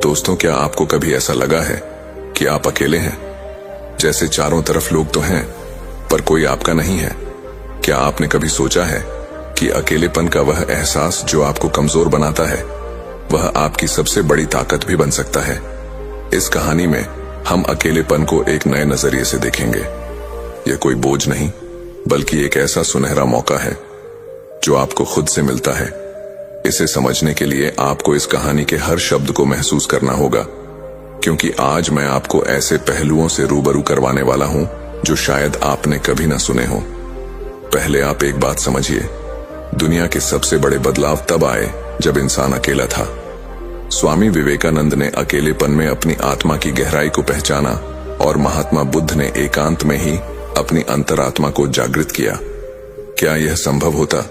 दोस्तों, क्या आपको कभी ऐसा लगा है कि आप अकेले हैं? जैसे चारों तरफ लोग तो हैं, पर कोई आपका नहीं है। क्या आपने कभी सोचा है कि अकेलेपन का वह एहसास जो आपको कमजोर बनाता है, वह आपकी सबसे बड़ी ताकत भी बन सकता है? इस कहानी में हम अकेलेपन को एक नए नजरिए से देखेंगे। यह कोई बोझ नहीं, बल्कि एक ऐसा सुनहरा मौका है जो आपको खुद से मिलता है। इसे समझने के लिए आपको इस कहानी के हर शब्द को महसूस करना होगा, क्योंकि आज मैं आपको ऐसे पहलुओं से रूबरू करवाने वाला हूं जो शायद आपने कभी ना सुने हो। पहले आप एक बात समझिए, दुनिया के सबसे बड़े बदलाव तब आए जब इंसान अकेला था। स्वामी विवेकानंद ने अकेलेपन में अपनी आत्मा की गहराई को पहचाना और महात्मा बुद्ध ने एकांत में ही अपनी अंतरात्मा को जागृत किया। क्या यह संभव होता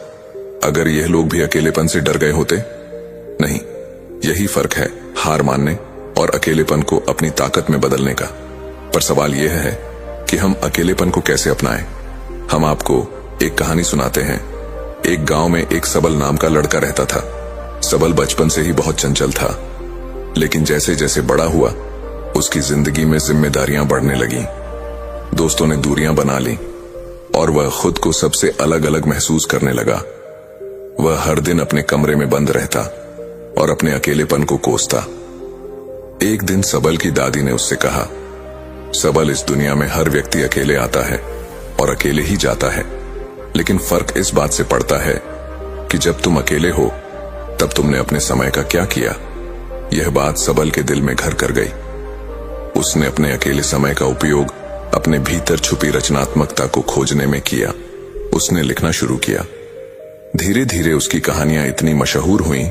अगर यह लोग भी अकेलेपन से डर गए होते? नहीं, यही फर्क है हार मानने और अकेलेपन को अपनी ताकत में बदलने का। पर सवाल यह है कि हम अकेलेपन को कैसे अपनाएं। हम आपको एक कहानी सुनाते हैं। एक गांव में एक सबल नाम का लड़का रहता था। सबल बचपन से ही बहुत चंचल था, लेकिन जैसे जैसे बड़ा हुआ उसकी जिंदगी में जिम्मेदारियां बढ़ने लगीं। दोस्तों ने दूरियां बना ली और वह खुद को सबसे अलग अलग महसूस करने लगा। वह हर दिन अपने कमरे में बंद रहता और अपने अकेलेपन को कोसता। एक दिन सबल की दादी ने उससे कहा, सबल, इस दुनिया में हर व्यक्ति अकेले आता है और अकेले ही जाता है, लेकिन फर्क इस बात से पड़ता है कि जब तुम अकेले हो तब तुमने अपने समय का क्या किया। यह बात सबल के दिल में घर कर गई। उसने अपने अकेले समय का उपयोग अपने भीतर छुपी रचनात्मकता को खोजने में किया। उसने लिखना शुरू किया। धीरे धीरे उसकी कहानियां इतनी मशहूर हुईं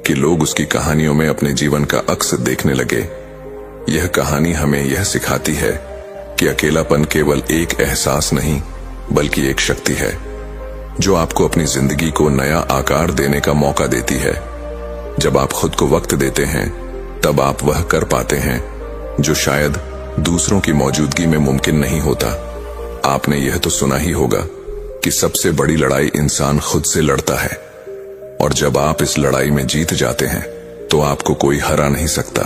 कि लोग उसकी कहानियों में अपने जीवन का अक्स देखने लगे। यह कहानी हमें यह सिखाती है कि अकेलापन केवल एक एहसास नहीं, बल्कि एक शक्ति है जो आपको अपनी जिंदगी को नया आकार देने का मौका देती है। जब आप खुद को वक्त देते हैं, तब आप वह कर पाते हैं जो शायद दूसरों की मौजूदगी में मुमकिन नहीं होता। आपने यह तो सुना ही होगा कि सबसे बड़ी लड़ाई इंसान खुद से लड़ता है, और जब आप इस लड़ाई में जीत जाते हैं तो आपको कोई हरा नहीं सकता।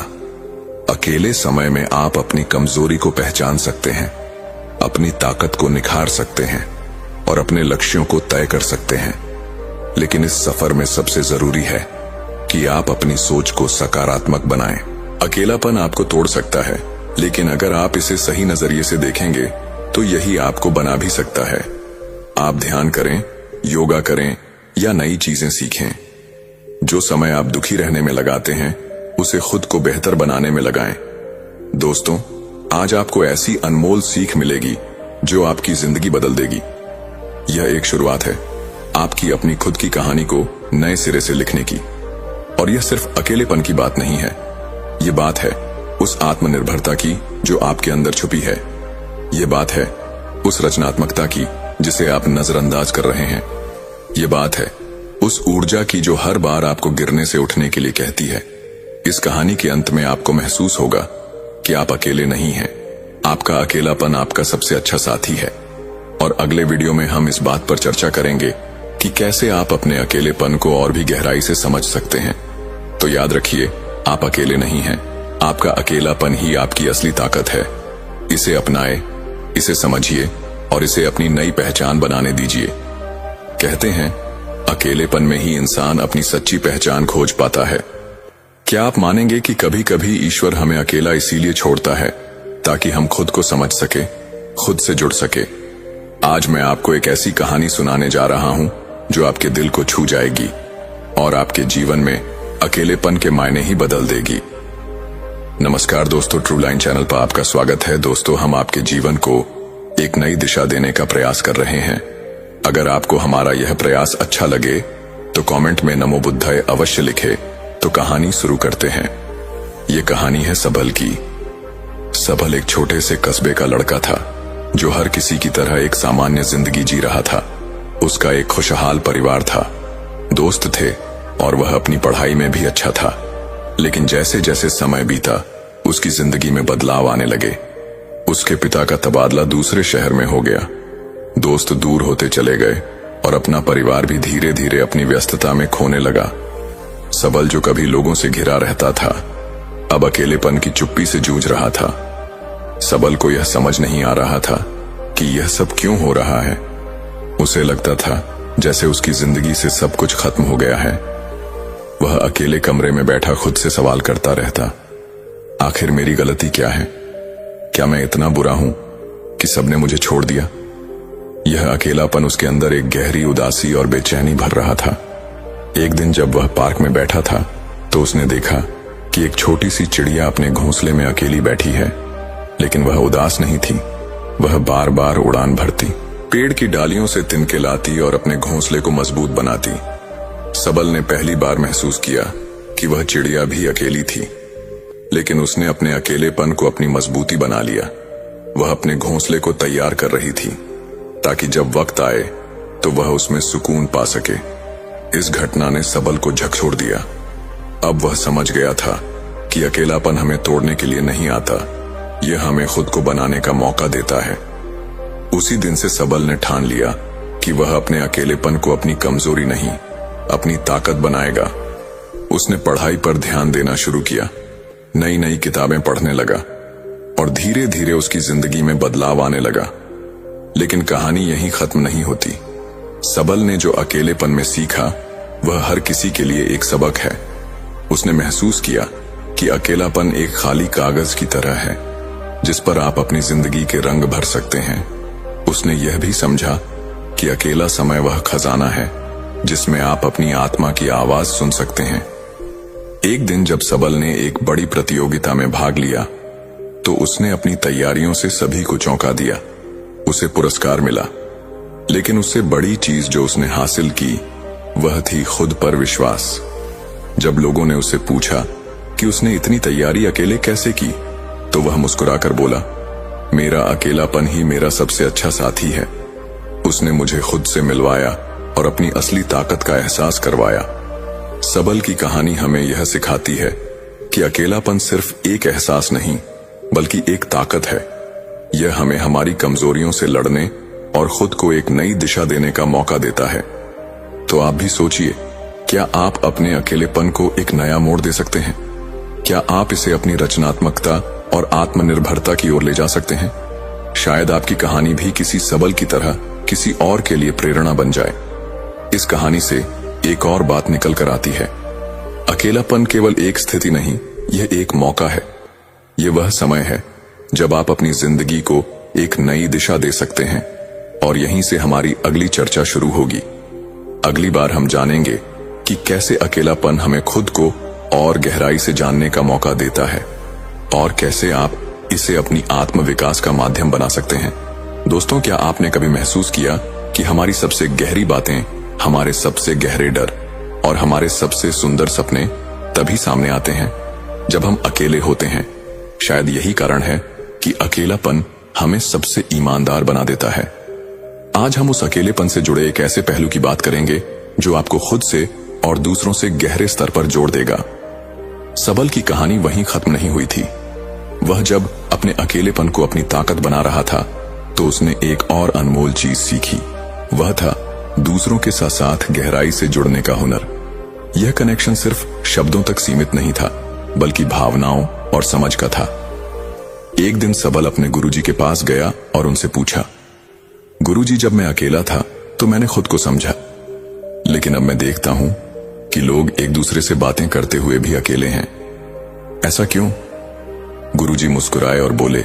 अकेले समय में आप अपनी कमजोरी को पहचान सकते हैं, अपनी ताकत को निखार सकते हैं और अपने लक्ष्यों को तय कर सकते हैं। लेकिन इस सफर में सबसे जरूरी है कि आप अपनी सोच को सकारात्मक बनाएं। अकेलापन आपको तोड़ सकता है, लेकिन अगर आप इसे सही नजरिए से देखेंगे तो यही आपको बना भी सकता है। आप ध्यान करें, योगा करें या नई चीजें सीखें। जो समय आप दुखी रहने में लगाते हैं, उसे खुद को बेहतर बनाने में लगाएं। दोस्तों, आज आपको ऐसी अनमोल सीख मिलेगी जो आपकी जिंदगी बदल देगी। यह एक शुरुआत है आपकी अपनी खुद की कहानी को नए सिरे से लिखने की। और यह सिर्फ अकेलेपन की बात नहीं है, यह बात है उस आत्मनिर्भरता की जो आपके अंदर छुपी है। यह बात है उस रचनात्मकता की जिसे आप नजरअंदाज कर रहे हैं। ये बात है उस ऊर्जा की जो हर बार आपको गिरने से उठने के लिए कहती है। इस कहानी के अंत में आपको महसूस होगा कि आप अकेले नहीं हैं। आपका अकेलापन आपका सबसे अच्छा साथी है। और अगले वीडियो में हम इस बात पर चर्चा करेंगे कि कैसे आप अपने अकेलेपन को और भी गहराई से समझ सकते हैं। तो याद रखिए, आप अकेले नहीं हैं। आपका अकेलापन ही आपकी असली ताकत है। इसे अपनाएं, इसे समझिए और इसे अपनी नई पहचान बनाने दीजिए। कहते हैं, अकेलेपन में ही इंसान अपनी सच्ची पहचान खोज पाता है। क्या आप मानेंगे कि कभी कभी ईश्वर हमें अकेला इसीलिए छोड़ता है ताकि हम खुद को समझ सके, खुद से जुड़ सके? आज मैं आपको एक ऐसी कहानी सुनाने जा रहा हूं जो आपके दिल को छू जाएगी और आपके जीवन में अकेलेपन के मायने ही बदल देगी। नमस्कार दोस्तों, ट्रू लाइन चैनल पर आपका स्वागत है। दोस्तों, हम आपके जीवन को एक नई दिशा देने का प्रयास कर रहे हैं। अगर आपको हमारा यह प्रयास अच्छा लगे तो कमेंट में नमो बुद्धाय अवश्य लिखे। तो कहानी शुरू करते हैं। ये कहानी है सबल की। सबल एक छोटे से कस्बे का लड़का था जो हर किसी की तरह एक सामान्य जिंदगी जी रहा था। उसका एक खुशहाल परिवार था, दोस्त थे और वह अपनी पढ़ाई में भी अच्छा था। लेकिन जैसे जैसे समय बीता, उसकी जिंदगी में बदलाव आने लगे। उसके पिता का तबादला दूसरे शहर में हो गया, दोस्त दूर होते चले गए और अपना परिवार भी धीरे धीरे अपनी व्यस्तता में खोने लगा। सबल जो कभी लोगों से घिरा रहता था, अब अकेलेपन की चुप्पी से जूझ रहा था। सबल को यह समझ नहीं आ रहा था कि यह सब क्यों हो रहा है। उसे लगता था जैसे उसकी जिंदगी से सब कुछ खत्म हो गया है। वह अकेले कमरे में बैठा खुद से सवाल करता रहता, आखिर मेरी गलती क्या है? क्या मैं इतना बुरा हूं कि सबने मुझे छोड़ दिया? यह अकेलापन उसके अंदर एक गहरी उदासी और बेचैनी भर रहा था। एक दिन जब वह पार्क में बैठा था तो उसने देखा कि एक छोटी सी चिड़िया अपने घोंसले में अकेली बैठी है, लेकिन वह उदास नहीं थी। वह बार बार उड़ान भरती, पेड़ की डालियों से तिनके लाती और अपने घोंसले को मजबूत बनाती। सबल ने पहली बार महसूस किया कि वह चिड़िया भी अकेली थी, लेकिन उसने अपने अकेलेपन को अपनी मजबूती बना लिया। वह अपने घोंसले को तैयार कर रही थी ताकि जब वक्त आए तो वह उसमें सुकून पा सके। इस घटना ने सबल को झकझोर दिया। अब वह समझ गया था कि अकेलापन हमें तोड़ने के लिए नहीं आता, यह हमें खुद को बनाने का मौका देता है। उसी दिन से सबल ने ठान लिया कि वह अपने अकेलेपन को अपनी कमजोरी नहीं, अपनी ताकत बनाएगा। उसने पढ़ाई पर ध्यान देना शुरू किया, नई नई किताबें पढ़ने लगा और धीरे धीरे उसकी जिंदगी में बदलाव आने लगा। लेकिन कहानी यहीं खत्म नहीं होती। सबल ने जो अकेलेपन में सीखा वह हर किसी के लिए एक सबक है। उसने महसूस किया कि अकेलापन एक खाली कागज की तरह है जिस पर आप अपनी जिंदगी के रंग भर सकते हैं। उसने यह भी समझा कि अकेला समय वह खजाना है जिसमें आप अपनी आत्मा की आवाज सुन सकते हैं। एक दिन जब सबल ने एक बड़ी प्रतियोगिता में भाग लिया तो उसने अपनी तैयारियों से सभी को चौंका दिया। उसे पुरस्कार मिला, लेकिन उससे बड़ी चीज जो उसने हासिल की वह थी खुद पर विश्वास। जब लोगों ने उससे पूछा कि उसने इतनी तैयारी अकेले कैसे की, तो वह मुस्कुराकर बोला, मेरा अकेलापन ही मेरा सबसे अच्छा साथी है। उसने मुझे खुद से मिलवाया और अपनी असली ताकत का एहसास करवाया। सबल की कहानी हमें यह सिखाती है कि अकेलापन सिर्फ एक एहसास नहीं बल्कि एक ताकत है। यह हमें हमारी कमजोरियों से लड़ने और खुद को एक नई दिशा देने का मौका देता है। तो आप भी सोचिए, क्या आप अपने अकेलेपन को एक नया मोड़ दे सकते हैं? क्या आप इसे अपनी रचनात्मकता और आत्मनिर्भरता की ओर ले जा सकते हैं? शायद आपकी कहानी भी किसी सबल की तरह किसी और के लिए प्रेरणा बन जाए। इस कहानी से एक और बात निकल कर आती है, अकेलापन केवल एक स्थिति नहीं, यह एक मौका है। यह वह समय है जब आप अपनी जिंदगी को एक नई दिशा दे सकते हैं। और यहीं से हमारी अगली चर्चा शुरू होगी। अगली बार हम जानेंगे कि कैसे अकेलापन हमें खुद को और गहराई से जानने का मौका देता है और कैसे आप इसे अपनी आत्म विकास का माध्यम बना सकते हैं। दोस्तों, क्या आपने कभी महसूस किया कि हमारी सबसे गहरी बातें, हमारे सबसे गहरे डर और हमारे सबसे सुंदर सपने तभी सामने आते हैं जब हम अकेले होते हैं? शायद यही कारण है कि अकेलापन हमें सबसे ईमानदार बना देता है। आज हम उस अकेलेपन से जुड़े एक ऐसे पहलू की बात करेंगे जो आपको खुद से और दूसरों से गहरे स्तर पर जोड़ देगा। सबल की कहानी वहीं खत्म नहीं हुई थी। वह जब अपने अकेलेपन को अपनी ताकत बना रहा था तो उसने एक और अनमोल चीज सीखी। वह था दूसरों के साथ साथ गहराई से जुड़ने का हुनर। यह कनेक्शन सिर्फ शब्दों तक सीमित नहीं था बल्कि भावनाओं और समझ का था। एक दिन सबल अपने गुरुजी के पास गया और उनसे पूछा, गुरुजी, जब मैं अकेला था तो मैंने खुद को समझा, लेकिन अब मैं देखता हूं कि लोग एक दूसरे से बातें करते हुए भी अकेले हैं। ऐसा क्यों? गुरुजी मुस्कुराए और बोले,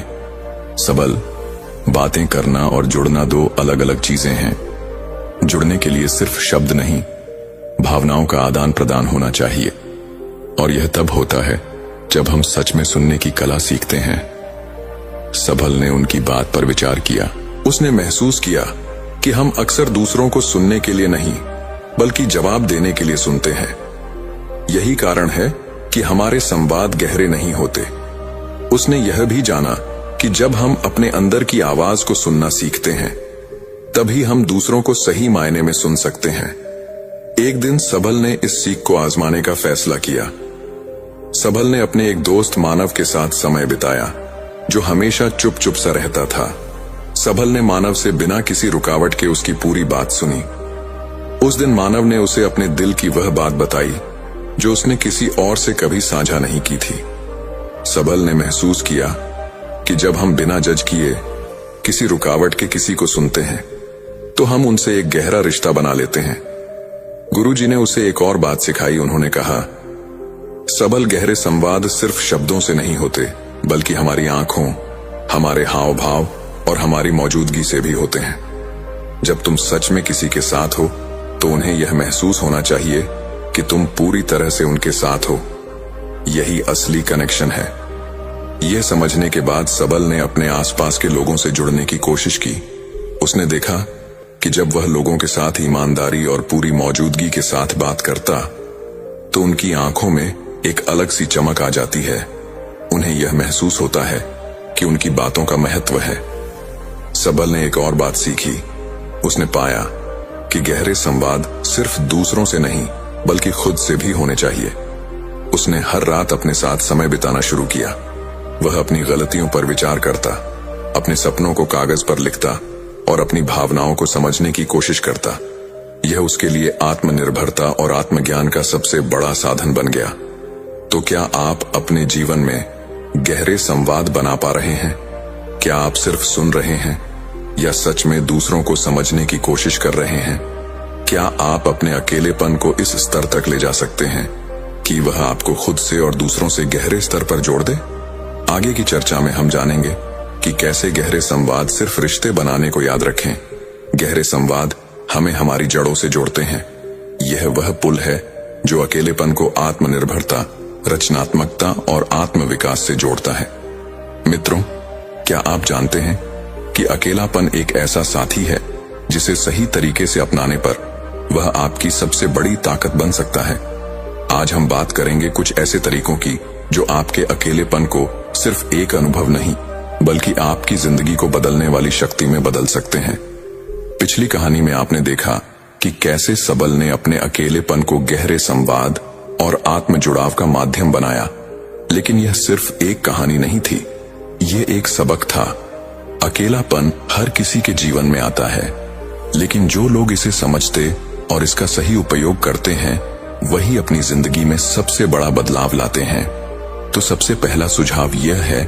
सबल, बातें करना और जुड़ना दो अलग अलग चीजें हैं। जुड़ने के लिए सिर्फ शब्द नहीं, भावनाओं का आदान प्रदान होना चाहिए। और यह तब होता है जब हम सच में सुनने की कला सीखते हैं। सबल ने उनकी बात पर विचार किया। उसने महसूस किया कि हम अक्सर दूसरों को सुनने के लिए नहीं बल्कि जवाब देने के लिए सुनते हैं। यही कारण है कि हमारे संवाद गहरे नहीं होते। उसने यह भी जाना कि जब हम अपने अंदर की आवाज को सुनना सीखते हैं तभी हम दूसरों को सही मायने में सुन सकते हैं। एक दिन सबल ने इस सीख को आजमाने का फैसला किया। सबल ने अपने एक दोस्त मानव के साथ समय बिताया जो हमेशा चुप चुप सा रहता था। सबल ने मानव से बिना किसी रुकावट के उसकी पूरी बात सुनी। उस दिन मानव ने उसे अपने दिल की वह बात बताई जो उसने किसी और से कभी साझा नहीं की थी। सबल ने महसूस किया कि जब हम बिना जज किए किसी रुकावट के किसी को सुनते हैं तो हम उनसे एक गहरा रिश्ता बना लेते हैं। गुरुजी ने उसे एक और बात सिखाई। उन्होंने कहा, सबल गहरे संवाद सिर्फ शब्दों से नहीं होते, बल्कि हमारी आंखों, हमारे हाव भाव और हमारी मौजूदगी से भी होते हैं। जब तुम सच में किसी के साथ हो तो उन्हें यह महसूस होना चाहिए कि तुम पूरी तरह से उनके साथ हो। यही असली कनेक्शन है। यह समझने के बाद सबल ने अपने आसपास के लोगों से जुड़ने की कोशिश की। उसने देखा कि जब वह लोगों के साथ ईमानदारी और पूरी मौजूदगी के साथ बात करता तो उनकी आंखों में एक अलग सी चमक आ जाती है। उन्हें यह महसूस होता है कि उनकी बातों का महत्व है। सबल ने एक और बात सीखी। उसने पाया कि गहरे संवाद सिर्फ दूसरों से नहीं बल्कि खुद से भी होने चाहिए। उसने हर रात अपने साथ समय बिताना शुरू किया। वह अपनी गलतियों पर विचार करता, अपने सपनों को कागज पर लिखता और अपनी भावनाओं को समझने की कोशिश करता। यह उसके लिए आत्मनिर्भरता और आत्मज्ञान का सबसे बड़ा साधन बन गया। तो क्या आप अपने जीवन में गहरे संवाद बना पा रहे हैं? क्या आप सिर्फ सुन रहे हैं या सच में दूसरों को समझने की कोशिश कर रहे हैं? क्या आप अपने अकेलेपन को इस स्तर तक ले जा सकते हैं कि वह आपको खुद से और दूसरों से गहरे स्तर पर जोड़ दे? आगे की चर्चा में हम जानेंगे कि कैसे गहरे संवाद सिर्फ रिश्ते बनाने को याद रखें। गहरे संवाद हमें हमारी जड़ों से जोड़ते हैं। यह वह पुल है जो अकेलेपन को आत्मनिर्भरता, रचनात्मकता और आत्मविकास से जोड़ता है। मित्रों, क्या आप जानते हैं कि अकेलापन एक ऐसा साथी है जिसे सही तरीके से अपनाने पर वह आपकी सबसे बड़ी ताकत बन सकता है। आज हम बात करेंगे कुछ ऐसे तरीकों की जो आपके अकेलेपन को सिर्फ एक अनुभव नहीं बल्कि आपकी जिंदगी को बदलने वाली शक्ति में बदल सकते हैं। पिछली कहानी में आपने देखा कि कैसे सबल ने अपने अकेलेपन को गहरे संवाद और आत्म जुड़ाव का माध्यम बनाया। लेकिन यह सिर्फ एक कहानी नहीं थी, यह एक सबक था। अकेलापन हर किसी के जीवन में आता है, लेकिन जो लोग इसे समझते और इसका सही उपयोग करते हैं वही अपनी जिंदगी में सबसे बड़ा बदलाव लाते हैं। तो सबसे पहला सुझाव यह है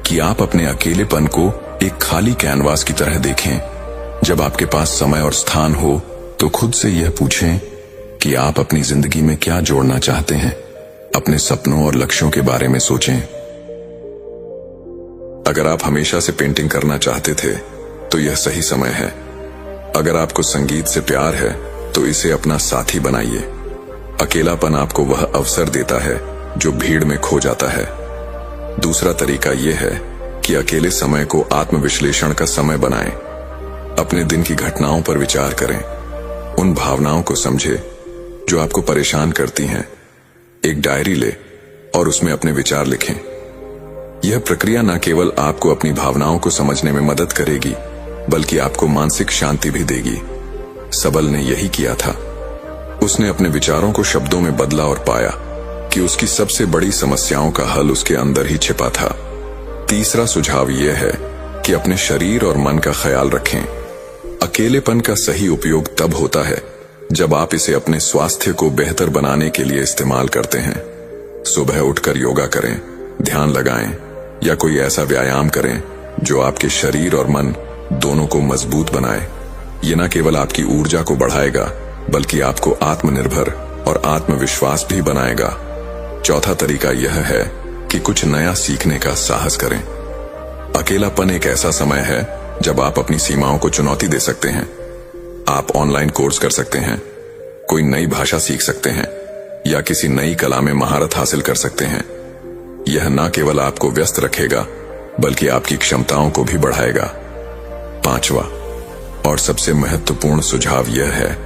कि आप अपने अकेलेपन को एक खाली कैनवास की तरह देखें। जब आपके पास समय और स्थान हो तो खुद से यह पूछें कि आप अपनी जिंदगी में क्या जोड़ना चाहते हैं। अपने सपनों और लक्ष्यों के बारे में सोचें। अगर आप हमेशा से पेंटिंग करना चाहते थे तो यह सही समय है। अगर आपको संगीत से प्यार है तो इसे अपना साथी बनाइए। अकेलापन आपको वह अवसर देता है जो भीड़ में खो जाता है। दूसरा तरीका यह है कि अकेले समय को आत्मविश्लेषण का समय बनाएं। अपने दिन की घटनाओं पर विचार करें, उन भावनाओं को समझें जो आपको परेशान करती हैं। एक डायरी ले और उसमें अपने विचार लिखें। यह प्रक्रिया न केवल आपको अपनी भावनाओं को समझने में मदद करेगी बल्कि आपको मानसिक शांति भी देगी। सबल ने यही किया था। उसने अपने विचारों को शब्दों में बदला और पाया कि उसकी सबसे बड़ी समस्याओं का हल उसके अंदर ही छिपा था। तीसरा सुझाव यह है कि अपने शरीर और मन का ख्याल रखें। अकेलेपन का सही उपयोग तब होता है जब आप इसे अपने स्वास्थ्य को बेहतर बनाने के लिए इस्तेमाल करते हैं। सुबह उठकर योगा करें, ध्यान लगाएं या कोई ऐसा व्यायाम करें जो आपके शरीर और मन दोनों को मजबूत बनाए। ये न केवल आपकी ऊर्जा को बढ़ाएगा बल्कि आपको आत्मनिर्भर और आत्मविश्वास भी बनाएगा। चौथा तरीका यह है कि कुछ नया सीखने का साहस करें। अकेलापन एक ऐसा समय है जब आप अपनी सीमाओं को चुनौती दे सकते हैं। आप ऑनलाइन कोर्स कर सकते हैं, कोई नई भाषा सीख सकते हैं या किसी नई कला में महारत हासिल कर सकते हैं। यह न केवल आपको व्यस्त रखेगा बल्कि आपकी क्षमताओं को भी बढ़ाएगा। पांचवा और सबसे महत्वपूर्ण सुझाव यह है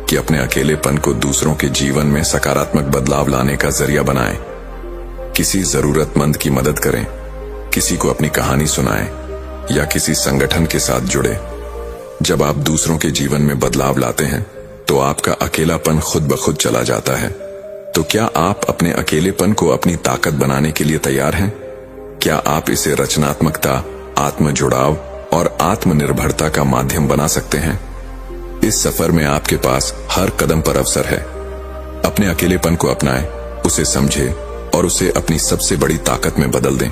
कि अपने अकेलेपन को दूसरों के जीवन में सकारात्मक बदलाव लाने का जरिया बनाएं। किसी जरूरतमंद की मदद करें, किसी को अपनी कहानी सुनाएं या किसी संगठन के साथ जुड़े। जब आप दूसरों के जीवन में बदलाव लाते हैं तो आपका अकेलापन खुद ब खुद चला जाता है। तो क्या आप अपने अकेलेपन को अपनी ताकत बनाने के लिए तैयार हैं? क्या आप इसे रचनात्मकता, आत्म जुड़ाव और आत्मनिर्भरता का माध्यम बना सकते हैं? इस सफर में आपके पास हर कदम पर अवसर है। अपने अकेलेपन को अपनाएं, उसे समझें और उसे अपनी सबसे बड़ी ताकत में बदल दें।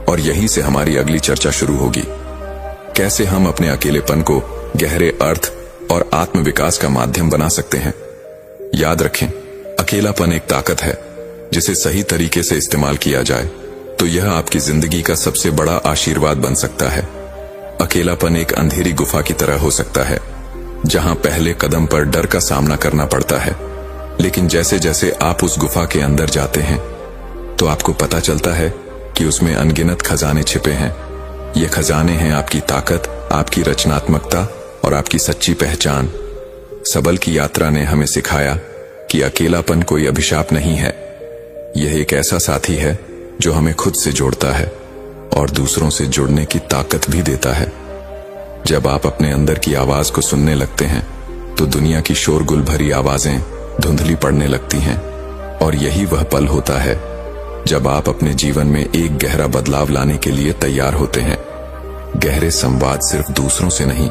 और यहीं से हमारी अगली चर्चा शुरू होगी, कैसे हम अपने अकेलेपन को गहरे अर्थ और आत्मविकास का माध्यम बना सकते हैं। याद रखें, अकेलापन एक ताकत है, जिसे सही तरीके से इस्तेमाल किया जाए तो यह आपकी जिंदगी का सबसे बड़ा आशीर्वाद बन सकता है। अकेलापन एक अंधेरी गुफा की तरह हो सकता है, जहां पहले कदम पर डर का सामना करना पड़ता है, लेकिन जैसे जैसे आप उस गुफा के अंदर जाते हैं तो आपको पता चलता है कि उसमें अनगिनत खजाने छिपे हैं। ये खजाने हैं आपकी ताकत, आपकी रचनात्मकता और आपकी सच्ची पहचान। सबल की यात्रा ने हमें सिखाया कि अकेलापन कोई अभिशाप नहीं है, यह एक ऐसा साथी है जो हमें खुद से जोड़ता है और दूसरों से जुड़ने की ताकत भी देता है। जब आप अपने अंदर की आवाज को सुनने लगते हैं तो दुनिया की शोरगुल भरी आवाजें धुंधली पड़ने लगती हैं, और यही वह पल होता है जब आप अपने जीवन में एक गहरा बदलाव लाने के लिए तैयार होते हैं। गहरे संवाद सिर्फ दूसरों से नहीं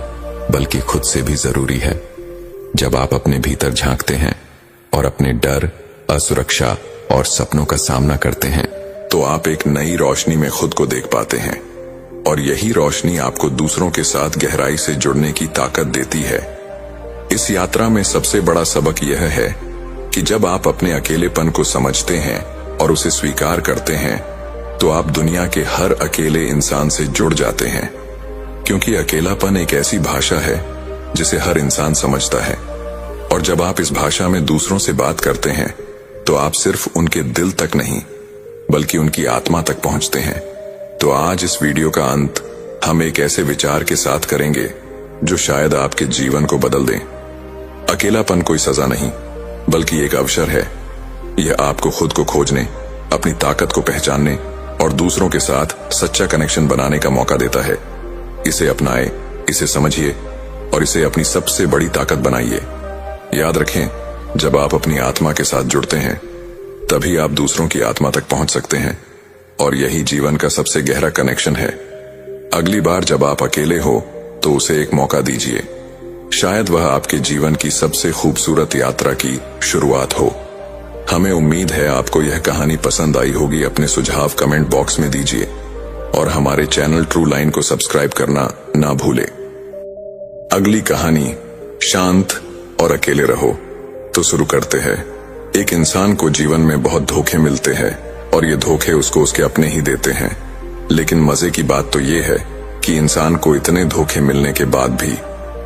बल्कि खुद से भी जरूरी है। जब आप अपने भीतर झांकते हैं और अपने डर, असुरक्षा और सपनों का सामना करते हैं तो आप एक नई रोशनी में खुद को देख पाते हैं, और यही रोशनी आपको दूसरों के साथ गहराई से जुड़ने की ताकत देती है। इस यात्रा में सबसे बड़ा सबक यह है कि जब आप अपने अकेलेपन को समझते हैं और उसे स्वीकार करते हैं तो आप दुनिया के हर अकेले इंसान से जुड़ जाते हैं, क्योंकि अकेलापन एक ऐसी भाषा है जिसे हर इंसान समझता है। और जब आप इस भाषा में दूसरों से बात करते हैं तो आप सिर्फ उनके दिल तक नहीं बल्कि उनकी आत्मा तक पहुंचते हैं। तो आज इस वीडियो का अंत हम एक ऐसे विचार के साथ करेंगे जो शायद आपके जीवन को बदल दें। अकेलापन कोई सजा नहीं बल्कि एक अवसर है। यह आपको खुद को खोजने, अपनी ताकत को पहचानने और दूसरों के साथ सच्चा कनेक्शन बनाने का मौका देता है। इसे अपनाएं, इसे समझिए और इसे अपनी सबसे बड़ी ताकत बनाइए। याद रखें, जब आप अपनी आत्मा के साथ जुड़ते हैं तभी आप दूसरों की आत्मा तक पहुंच सकते हैं, और यही जीवन का सबसे गहरा कनेक्शन है। अगली बार जब आप अकेले हो तो उसे एक मौका दीजिए, शायद वह आपके जीवन की सबसे खूबसूरत यात्रा की शुरुआत हो। हमें उम्मीद है आपको यह कहानी पसंद आई होगी। अपने सुझाव कमेंट बॉक्स में दीजिए और हमारे चैनल ट्रू लाइन को सब्सक्राइब करना ना भूले। अगली कहानी शांत और अकेले रहो। तो शुरू करते हैं। एक इंसान को जीवन में बहुत धोखे मिलते हैं और ये धोखे उसको उसके अपने ही देते हैं, लेकिन मजे की बात तो ये है कि इंसान को इतने धोखे मिलने के बाद भी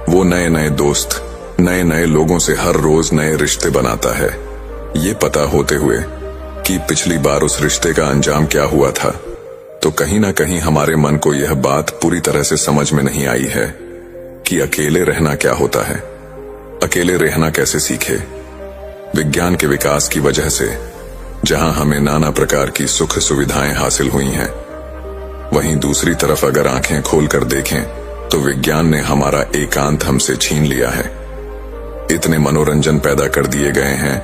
वो नए नए दोस्त, नए नए लोगों से हर रोज नए रिश्ते बनाता है, ये पता होते हुए कि पिछली बार उस रिश्ते का अंजाम क्या हुआ था। तो कहीं ना कहीं हमारे मन को यह बात पूरी तरह से समझ में नहीं आई है कि अकेले रहना क्या होता है। अकेले रहना कैसे सीखे? विज्ञान के विकास की वजह से जहां हमें नाना प्रकार की सुख सुविधाएं हासिल हुई हैं, वहीं दूसरी तरफ अगर आंखें खोलकर देखें तो विज्ञान ने हमारा एकांत हमसे छीन लिया है। इतने मनोरंजन पैदा कर दिए गए हैं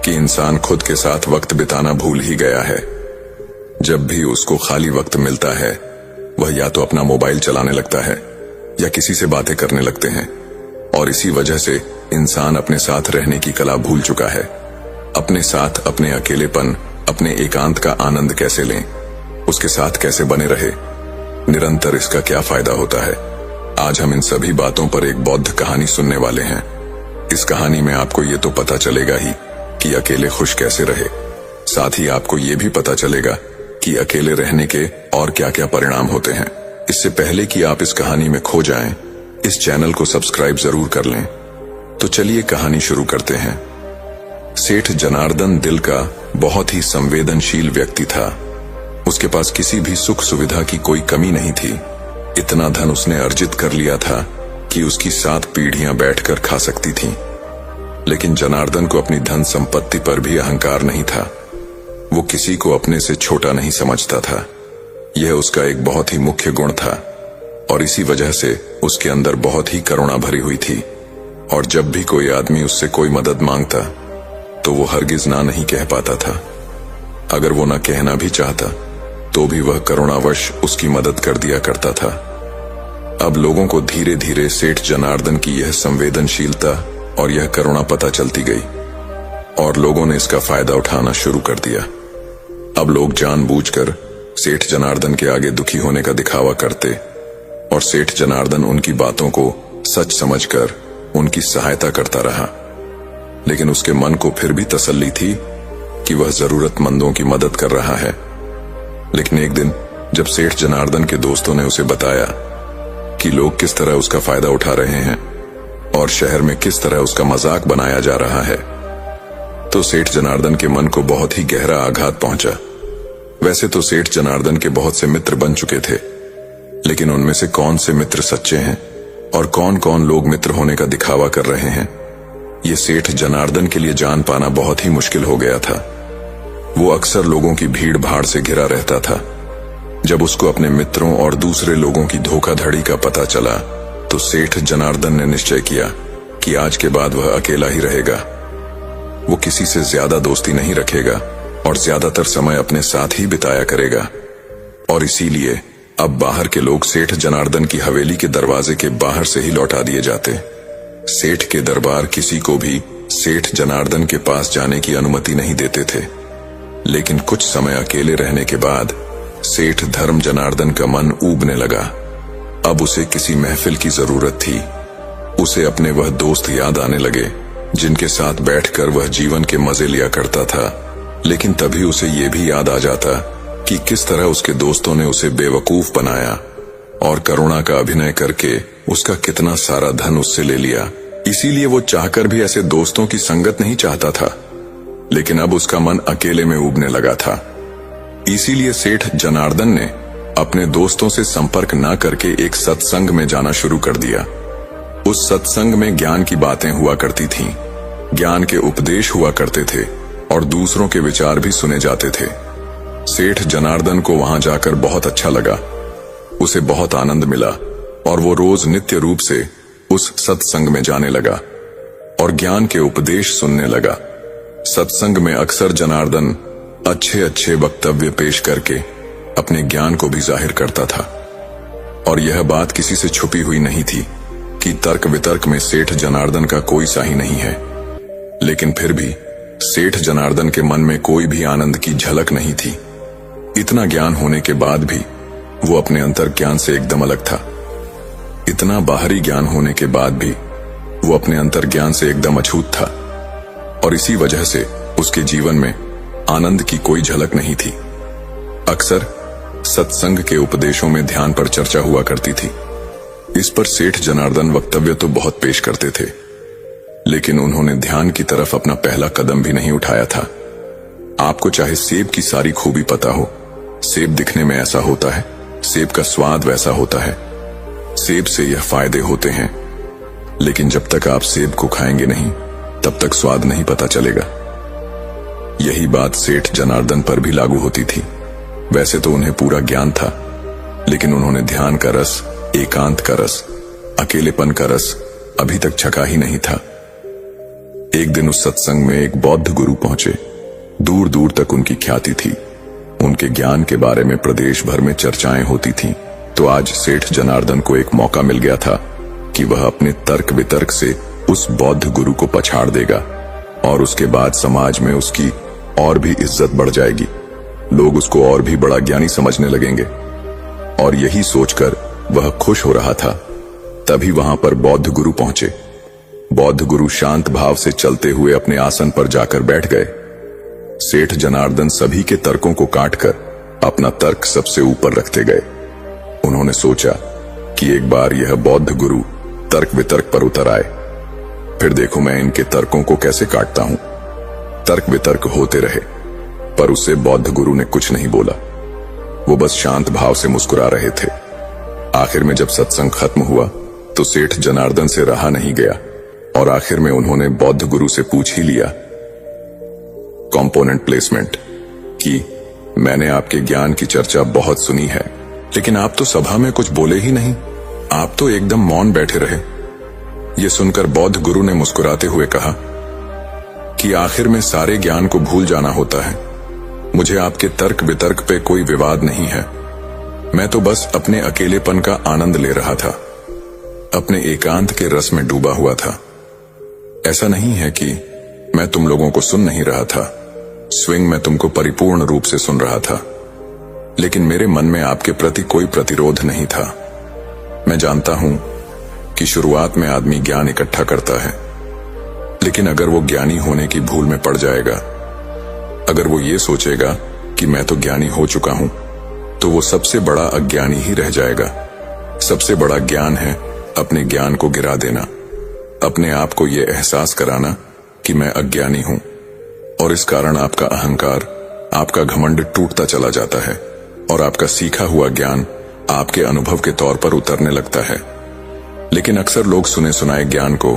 कि इंसान खुद के साथ वक्त बिताना भूल ही गया है। जब भी उसको खाली वक्त मिलता है वह या तो अपना मोबाइल चलाने लगता है या किसी से बातें करने लगते हैं, और इसी वजह से इंसान अपने साथ रहने की कला भूल चुका है। अपने साथ, अपने अकेलेपन, अपने एकांत का आनंद कैसे लें, उसके साथ कैसे बने रहे, निरंतर इसका क्या फायदा होता है। आज हम इन सभी बातों पर एक बौद्ध कहानी सुनने वाले हैं। इस कहानी में आपको ये तो पता चलेगा ही कि अकेले खुश कैसे रहे, साथ ही आपको ये भी पता चलेगा कि अकेले रहने के और क्या क्या परिणाम होते हैं। इससे पहले कि आप इस कहानी में खो जाएं, इस चैनल को सब्सक्राइब जरूर कर लें। तो चलिए कहानी शुरू करते हैं। सेठ जनार्दन दिल का बहुत ही संवेदनशील व्यक्ति था। उसके पास किसी भी सुख सुविधा की कोई कमी नहीं थी। इतना धन उसने अर्जित कर लिया था कि उसकी 7 पीढ़ियां बैठकर खा सकती थीं। लेकिन जनार्दन को अपनी धन संपत्ति पर भी अहंकार नहीं था। वो किसी को अपने से छोटा नहीं समझता था। यह उसका एक बहुत ही मुख्य गुण था, और इसी वजह से उसके अंदर बहुत ही करुणा भरी हुई थी। और जब भी कोई आदमी उससे कोई मदद मांगता तो वो हरगिज ना नहीं कह पाता था। अगर वो ना कहना भी चाहता तो भी वह करुणावश उसकी मदद कर दिया करता था। अब लोगों को धीरे धीरे सेठ जनार्दन की यह संवेदनशीलता और यह करुणा पता चलती गई, और लोगों ने इसका फायदा उठाना शुरू कर दिया। अब लोग जानबूझकर सेठ जनार्दन के आगे दुखी होने का दिखावा करते और सेठ जनार्दन उनकी बातों को सच समझकर उनकी सहायता करता रहा। लेकिन उसके मन को फिर भी तसल्ली थी कि वह जरूरतमंदों की मदद कर रहा है। लेकिन एक दिन जब सेठ जनार्दन के दोस्तों ने उसे बताया कि लोग किस तरह उसका फायदा उठा रहे हैं और शहर में किस तरह उसका मजाक बनाया जा रहा है, तो सेठ जनार्दन के मन को बहुत ही गहरा आघात पहुंचा। वैसे तो सेठ जनार्दन के बहुत से मित्र बन चुके थे, लेकिन उनमें से कौन से मित्र सच्चे हैं और कौन कौन लोग मित्र होने का दिखावा कर रहे हैं, ये सेठ जनार्दन के लिए जान पाना बहुत ही मुश्किल हो गया था। वो अक्सर लोगों की भीड़ भाड़ से घिरा रहता था। जब उसको अपने मित्रों और दूसरे लोगों की धोखाधड़ी का पता चला, तो सेठ जनार्दन ने निश्चय किया कि आज के बाद वह अकेला ही रहेगा। वो किसी से ज्यादा दोस्ती नहीं रखेगा और ज्यादातर समय अपने साथ ही बिताया करेगा। और इसीलिए अब बाहर के लोग सेठ जनार्दन की हवेली के दरवाजे के बाहर से ही लौटा दिए जाते। सेठ के दरबार किसी को भी सेठ जनार्दन के पास जाने की अनुमति नहीं देते थे। लेकिन कुछ समय अकेले रहने के बाद सेठ धर्म जनार्दन का मन ऊबने लगा। अब उसे किसी महफिल की जरूरत थी। उसे अपने वह दोस्त याद आने लगे जिनके साथ बैठकर वह जीवन के मजे लिया करता था। लेकिन तभी उसे यह भी याद आ जाता कि किस तरह उसके दोस्तों ने उसे बेवकूफ बनाया और करुणा का अभिनय करके उसका कितना सारा धन उससे ले लिया। इसीलिए वो चाहकर भी ऐसे दोस्तों की संगत नहीं चाहता था। लेकिन अब उसका मन अकेले में ऊबने लगा था। इसीलिए सेठ जनार्दन ने अपने दोस्तों से संपर्क न करके एक सत्संग में जाना शुरू कर दिया। उस सत्संग में ज्ञान की बातें हुआ करती थीं, ज्ञान के उपदेश हुआ करते थे और दूसरों के विचार भी सुने जाते थे। सेठ जनार्दन को वहां जाकर बहुत अच्छा लगा। उसे बहुत आनंद मिला और वो रोज नित्य रूप से उस सत्संग में जाने लगा और ज्ञान के उपदेश सुनने लगा। सत्संग में अक्सर जनार्दन अच्छे अच्छे वक्तव्य पेश करके अपने ज्ञान को भी जाहिर करता था। और यह बात किसी से छुपी हुई नहीं थी कि तर्क वितर्क में सेठ जनार्दन का कोई साही नहीं है। लेकिन फिर भी सेठ जनार्दन के मन में कोई भी आनंद की झलक नहीं थी। इतना ज्ञान होने के बाद भी वो अपने अंतर ज्ञान से एकदम अलग था। इतना बाहरी ज्ञान होने के बाद भी वो अपने अंतर ज्ञान से एकदम अछूत था और इसी वजह से उसके जीवन में आनंद की कोई झलक नहीं थी। अक्सर सत्संग के उपदेशों में ध्यान पर चर्चा हुआ करती थी। इस पर सेठ जनार्दन वक्तव्य तो बहुत पेश करते थे, लेकिन उन्होंने ध्यान की तरफ अपना पहला कदम भी नहीं उठाया था। आपको चाहे सेब की सारी खूबी पता हो, सेब दिखने में ऐसा होता है, सेब का स्वाद वैसा होता है, सेब से यह फायदे होते हैं, लेकिन जब तक आप सेब को खाएंगे नहीं तब तक स्वाद नहीं पता चलेगा। यही बात सेठ जनार्दन पर भी लागू होती थी। वैसे तो उन्हें पूरा ज्ञान था, लेकिन उन्होंने ध्यान का रस, एकांत का रस, अकेलेपन का रस अभी तक चखा ही नहीं था। एक दिन उस सत्संग में एक बौद्ध गुरु पहुंचे। दूर दूर तक उनकी ख्याति थी। उनके ज्ञान के बारे में प्रदेश भर में चर्चाएं होती थीं। तो आज सेठ जनार्दन को एक मौका मिल गया था कि वह अपने तर्क वितर्क से उस बौद्ध गुरु को पछाड़ देगा और उसके बाद समाज में उसकी और भी इज्जत बढ़ जाएगी। लोग उसको और भी बड़ा ज्ञानी समझने लगेंगे। और यही सोचकर वह खुश हो रहा था, तभी वहां पर बौद्ध गुरु पहुंचे। बौद्ध गुरु शांत भाव से चलते हुए अपने आसन पर जाकर बैठ गए। सेठ जनार्दन सभी के तर्कों को काटकर अपना तर्क सबसे ऊपर रखते गए। उन्होंने सोचा कि एक बार यह बौद्ध गुरु तर्क वितर्क पर उतर आए, फिर देखो मैं इनके तर्कों को कैसे काटता हूं। तर्क वितर्क होते रहे, पर उससे बौद्ध गुरु ने कुछ नहीं बोला। वो बस शांत भाव से मुस्कुरा रहे थे। आखिर में जब सत्संग खत्म हुआ तो सेठ जनार्दन से रहा नहीं गया और आखिर में उन्होंने बौद्ध गुरु से पूछ ही लिया, कंपोनेंट प्लेसमेंट, कि मैंने आपके ज्ञान की चर्चा बहुत सुनी है, लेकिन आप तो सभा में कुछ बोले ही नहीं, आप तो एकदम मौन बैठे रहे। ये सुनकर बौद्ध गुरु ने मुस्कुराते हुए कहा कि आखिर में सारे ज्ञान को भूल जाना होता है। मुझे आपके तर्क वितर्क पे कोई विवाद नहीं है। मैं तो बस अपने अकेलेपन का आनंद ले रहा था, अपने एकांत के रस में डूबा हुआ था। ऐसा नहीं है कि मैं तुम लोगों को सुन नहीं रहा था, स्विंग में तुमको परिपूर्ण रूप से सुन रहा था, लेकिन मेरे मन में आपके प्रति कोई प्रतिरोध नहीं था। मैं जानता हूं कि शुरुआत में आदमी ज्ञान इकट्ठा करता है, लेकिन अगर वो ज्ञानी होने की भूल में पड़ जाएगा, अगर वो ये सोचेगा कि मैं तो ज्ञानी हो चुका हूं, तो वो सबसे बड़ा अज्ञानी ही रह जाएगा। सबसे बड़ा ज्ञान है अपने ज्ञान को गिरा देना, अपने आप को ये एहसास कराना कि मैं अज्ञानी हूं, और इस कारण आपका अहंकार, आपका घमंड टूटता चला जाता है और आपका सीखा हुआ ज्ञान आपके अनुभव के तौर पर उतरने लगता है। लेकिन अक्सर लोग सुने सुनाए ज्ञान को,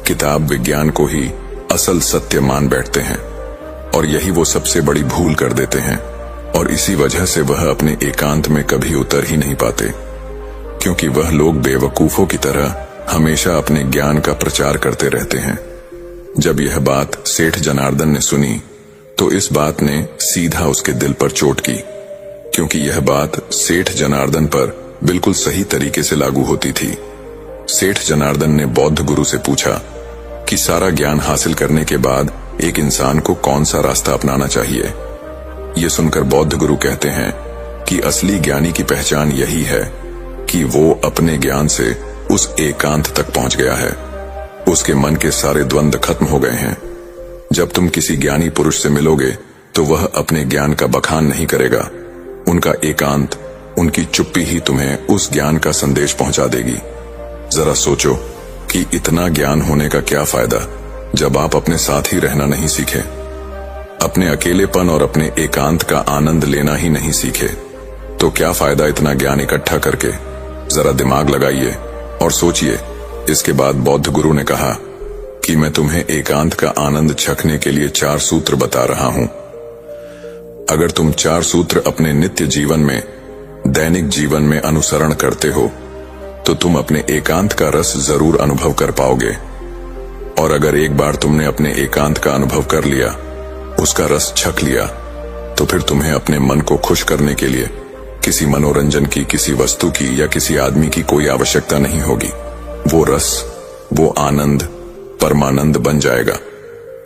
किताब विज्ञान को ही असल सत्य मान बैठते हैं, और यही वो सबसे बड़ी भूल कर देते हैं, और इसी वजह से वह अपने एकांत में कभी उतर ही नहीं पाते, क्योंकि वह लोग बेवकूफों की तरह हमेशा अपने ज्ञान का प्रचार करते रहते हैं। जब यह बात सेठ जनार्दन ने सुनी, तो इस बात ने सीधा उसके दिल पर चोट की, क्योंकि यह बात सेठ जनार्दन पर बिल्कुल सही तरीके से लागू होती थी। सेठ जनार्दन ने बौद्ध गुरु से पूछा कि सारा ज्ञान हासिल करने के बाद एक इंसान को कौन सा रास्ता अपनाना चाहिए। ये सुनकर बौद्ध गुरु कहते हैं कि असली ज्ञानी की पहचान यही है कि वो अपने ज्ञान से उस एकांत तक पहुंच गया है, उसके मन के सारे द्वंद्व खत्म हो गए हैं। जब तुम किसी ज्ञानी पुरुष से मिलोगे तो वह अपने ज्ञान का बखान नहीं करेगा, उनका एकांत, उनकी चुप्पी ही तुम्हें उस ज्ञान का संदेश पहुंचा देगी। जरा सोचो कि इतना ज्ञान होने का क्या फायदा जब आप अपने साथ ही रहना नहीं सीखे, अपने अकेलेपन और अपने एकांत का आनंद लेना ही नहीं सीखे, तो क्या फायदा इतना ज्ञान इकट्ठा करके। जरा दिमाग लगाइए और सोचिए। इसके बाद बौद्ध गुरु ने कहा कि मैं तुम्हें एकांत का आनंद चखने के लिए 4 सूत्र बता रहा हूं। अगर तुम 4 सूत्र अपने नित्य जीवन में, दैनिक जीवन में अनुसरण करते हो, तो तुम अपने एकांत का रस जरूर अनुभव कर पाओगे। और अगर एक बार तुमने अपने एकांत का अनुभव कर लिया, उसका रस छक लिया, तो फिर तुम्हें अपने मन को खुश करने के लिए किसी मनोरंजन की, किसी वस्तु की या किसी आदमी की कोई आवश्यकता नहीं होगी। वो रस, वो आनंद परमानंद बन जाएगा।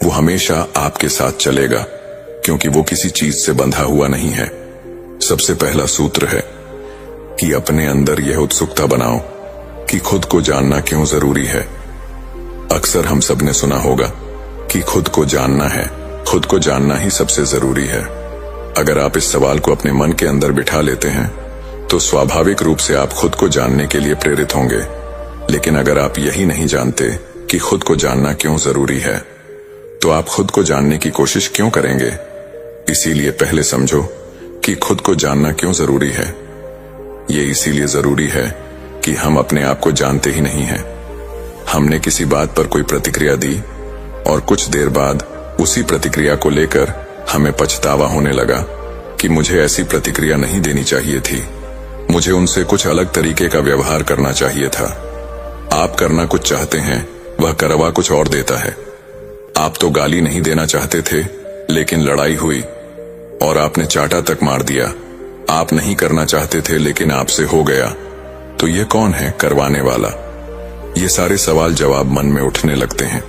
वो हमेशा आपके साथ चलेगा, क्योंकि वो किसी चीज से बंधा हुआ नहीं है। सबसे पहला सूत्र है कि अपने अंदर यह उत्सुकता बनाओ कि खुद को जानना क्यों जरूरी है। अक्सर हम सब ने सुना होगा कि खुद को जानना है, खुद को जानना ही सबसे जरूरी है। अगर आप इस सवाल को अपने मन के अंदर बिठा लेते हैं, तो स्वाभाविक रूप से आप खुद को जानने के लिए प्रेरित होंगे। लेकिन अगर आप यही नहीं जानते कि खुद को जानना क्यों जरूरी है, तो आप खुद को जानने की कोशिश क्यों करेंगे। इसीलिए पहले समझो कि खुद को जानना क्यों जरूरी है। ये इसीलिए जरूरी है कि हम अपने आप को जानते ही नहीं हैं। हमने किसी बात पर कोई प्रतिक्रिया दी और कुछ देर बाद उसी प्रतिक्रिया को लेकर हमें पछतावा होने लगा कि मुझे ऐसी प्रतिक्रिया नहीं देनी चाहिए थी, मुझे उनसे कुछ अलग तरीके का व्यवहार करना चाहिए था। आप करना कुछ चाहते हैं, वह करवा कुछ और देता है। आप तो गाली नहीं देना चाहते थे, लेकिन लड़ाई हुई और आपने चाटा तक मार दिया। आप नहीं करना चाहते थे, लेकिन आपसे हो गया। तो ये कौन है करवाने वाला? ये सारे सवाल जवाब मन में उठने लगते हैं।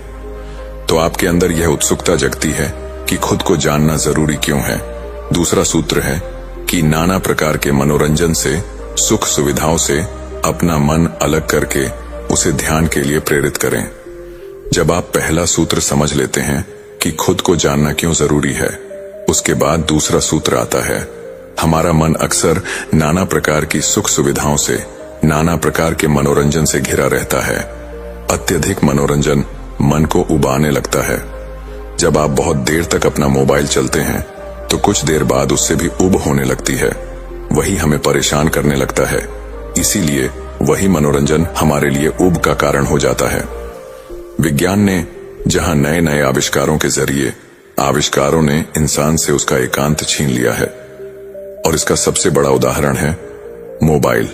तो आपके अंदर यह उत्सुकता जगती है कि खुद को जानना जरूरी क्यों है। दूसरा सूत्र है कि नाना प्रकार के मनोरंजन से, सुख सुविधाओं से अपना मन अलग करके उसे ध्यान के लिए प्रेरित करें। जब आप पहला सूत्र समझ लेते हैं कि खुद को जानना क्यों जरूरी है, उसके बाद दूसरा सूत्र आता है। हमारा मन अक्सर नाना प्रकार की सुख सुविधाओं से, नाना प्रकार के मनोरंजन से घिरा रहता है। अत्यधिक मनोरंजन मन को उबाने लगता है। जब आप बहुत देर तक अपना मोबाइल चलते हैं, तो कुछ देर बाद उससे भी उब होने लगती है। वही हमें परेशान करने लगता है। इसीलिए वही मनोरंजन हमारे लिए उब का कारण हो जाता है। विज्ञान ने जहां नए नए आविष्कारों के जरिए आविष्कारों ने इंसान से उसका एकांत छीन लिया है, और इसका सबसे बड़ा उदाहरण है मोबाइल।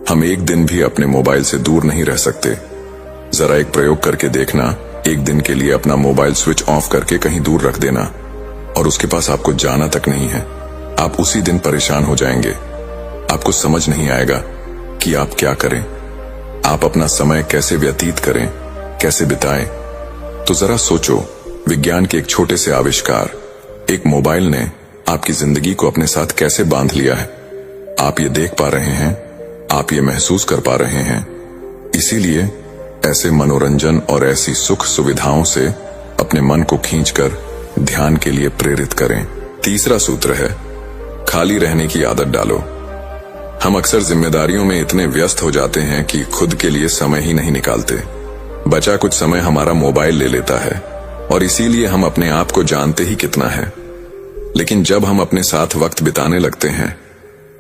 हम एक दिन भी अपने मोबाइल से दूर नहीं रह सकते। जरा एक प्रयोग करके देखना, एक दिन के लिए अपना मोबाइल स्विच ऑफ करके कहीं दूर रख देना, और उसके पास आपको जाना तक नहीं है। आप उसी दिन परेशान हो जाएंगे। आपको समझ नहीं आएगा कि आप क्या करें, आप अपना समय कैसे व्यतीत करें, कैसे बिताएं। तो जरा सोचो, विज्ञान के एक छोटे से आविष्कार एक मोबाइल ने आपकी जिंदगी को अपने साथ कैसे बांध लिया है, आप ये देख पा रहे हैं, आप ये महसूस कर पा रहे हैं। इसीलिए ऐसे मनोरंजन और ऐसी सुख सुविधाओं से अपने मन को खींचकर ध्यान के लिए प्रेरित करें। तीसरा सूत्र है, खाली रहने की आदत डालो। हम अक्सर जिम्मेदारियों में इतने व्यस्त हो जाते हैं कि खुद के लिए समय ही नहीं निकालते। बचा कुछ समय हमारा मोबाइल ले लेता है और इसीलिए हम अपने आप को जानते ही कितना है। लेकिन जब हम अपने साथ वक्त बिताने लगते हैं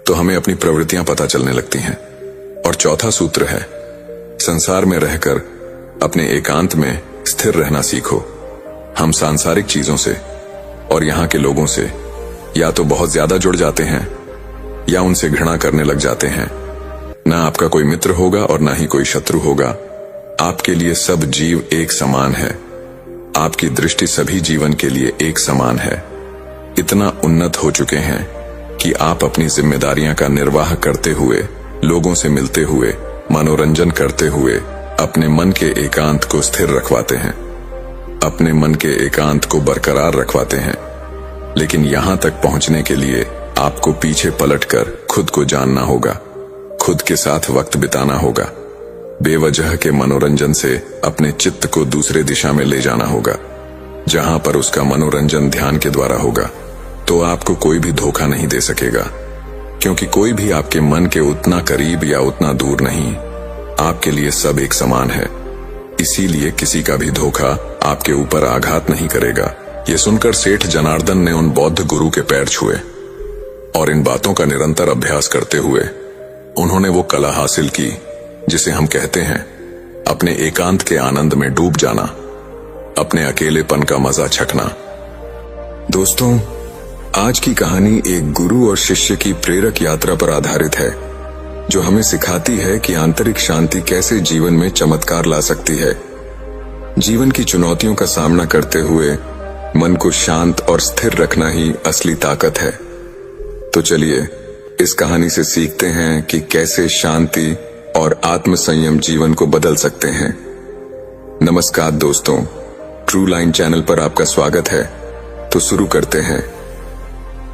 तो हमें अपनी प्रवृत्तियां पता चलने लगती हैं। और चौथा सूत्र है, संसार में रहकर अपने एकांत में स्थिर रहना सीखो। हम सांसारिक चीजों से और यहाँ के लोगों से या तो बहुत ज्यादा जुड़ जाते हैं या उनसे घृणा करने लग जाते हैं। ना आपका कोई मित्र होगा और ना ही कोई शत्रु होगा। आपके लिए सब जीव एक समान है। आपकी दृष्टि सभी जीवन के लिए एक समान है। इतना उन्नत हो चुके हैं कि आप अपनी जिम्मेदारियां का निर्वाह करते हुए, लोगों से मिलते हुए, मनोरंजन करते हुए अपने मन के एकांत को स्थिर रखवाते हैं, अपने मन के एकांत को बरकरार रखवाते हैं। लेकिन यहां तक पहुंचने के लिए आपको पीछे पलटकर खुद को जानना होगा, खुद के साथ वक्त बिताना होगा। बेवजह के मनोरंजन से अपने चित्त को दूसरे दिशा में ले जाना होगा। जहां पर उसका मनोरंजन ध्यान के द्वारा होगा तो आपको कोई भी धोखा नहीं दे सकेगा, क्योंकि कोई भी आपके मन के उतना करीब या उतना दूर नहीं। आपके लिए सब एक समान है। इसीलिए किसी का भी धोखा आपके ऊपर आघात नहीं करेगा। ये सुनकर सेठ जनार्दन ने उन बौद्ध गुरु के पैर छुए और इन बातों का निरंतर अभ्यास करते हुए उन्होंने वो कला हासिल की जिसे हम कहते हैं अपने एकांत के आनंद में डूब जाना, अपने अकेलेपन का मजा चखना। दोस्तों, आज की कहानी एक गुरु और शिष्य की प्रेरक यात्रा पर आधारित है, जो हमें सिखाती है कि आंतरिक शांति कैसे जीवन में चमत्कार ला सकती है। जीवन की चुनौतियों का सामना करते हुए मन को शांत और स्थिर रखना ही असली ताकत है। तो चलिए इस कहानी से सीखते हैं कि कैसे शांति और आत्म संयम जीवन को बदल सकते हैं। नमस्कार दोस्तों, ट्रू लाइन चैनल पर आपका स्वागत है। तो शुरू करते हैं।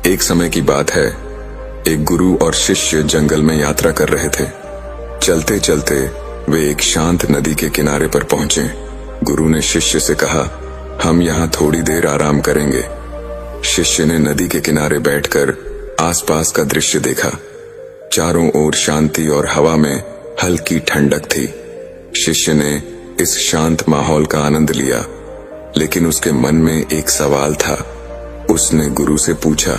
एक समय की बात है, एक गुरु और शिष्य जंगल में यात्रा कर रहे थे। चलते चलते वे एक शांत नदी के किनारे पर पहुंचे। गुरु ने शिष्य से कहा, हम यहाँ थोड़ी देर आराम करेंगे। शिष्य ने नदी के किनारे बैठकर आसपास का दृश्य देखा। चारों ओर शांति और हवा में हल्की ठंडक थी। शिष्य ने इस शांत माहौल का आनंद लिया, लेकिन उसके मन में एक सवाल था। उसने गुरु से पूछा,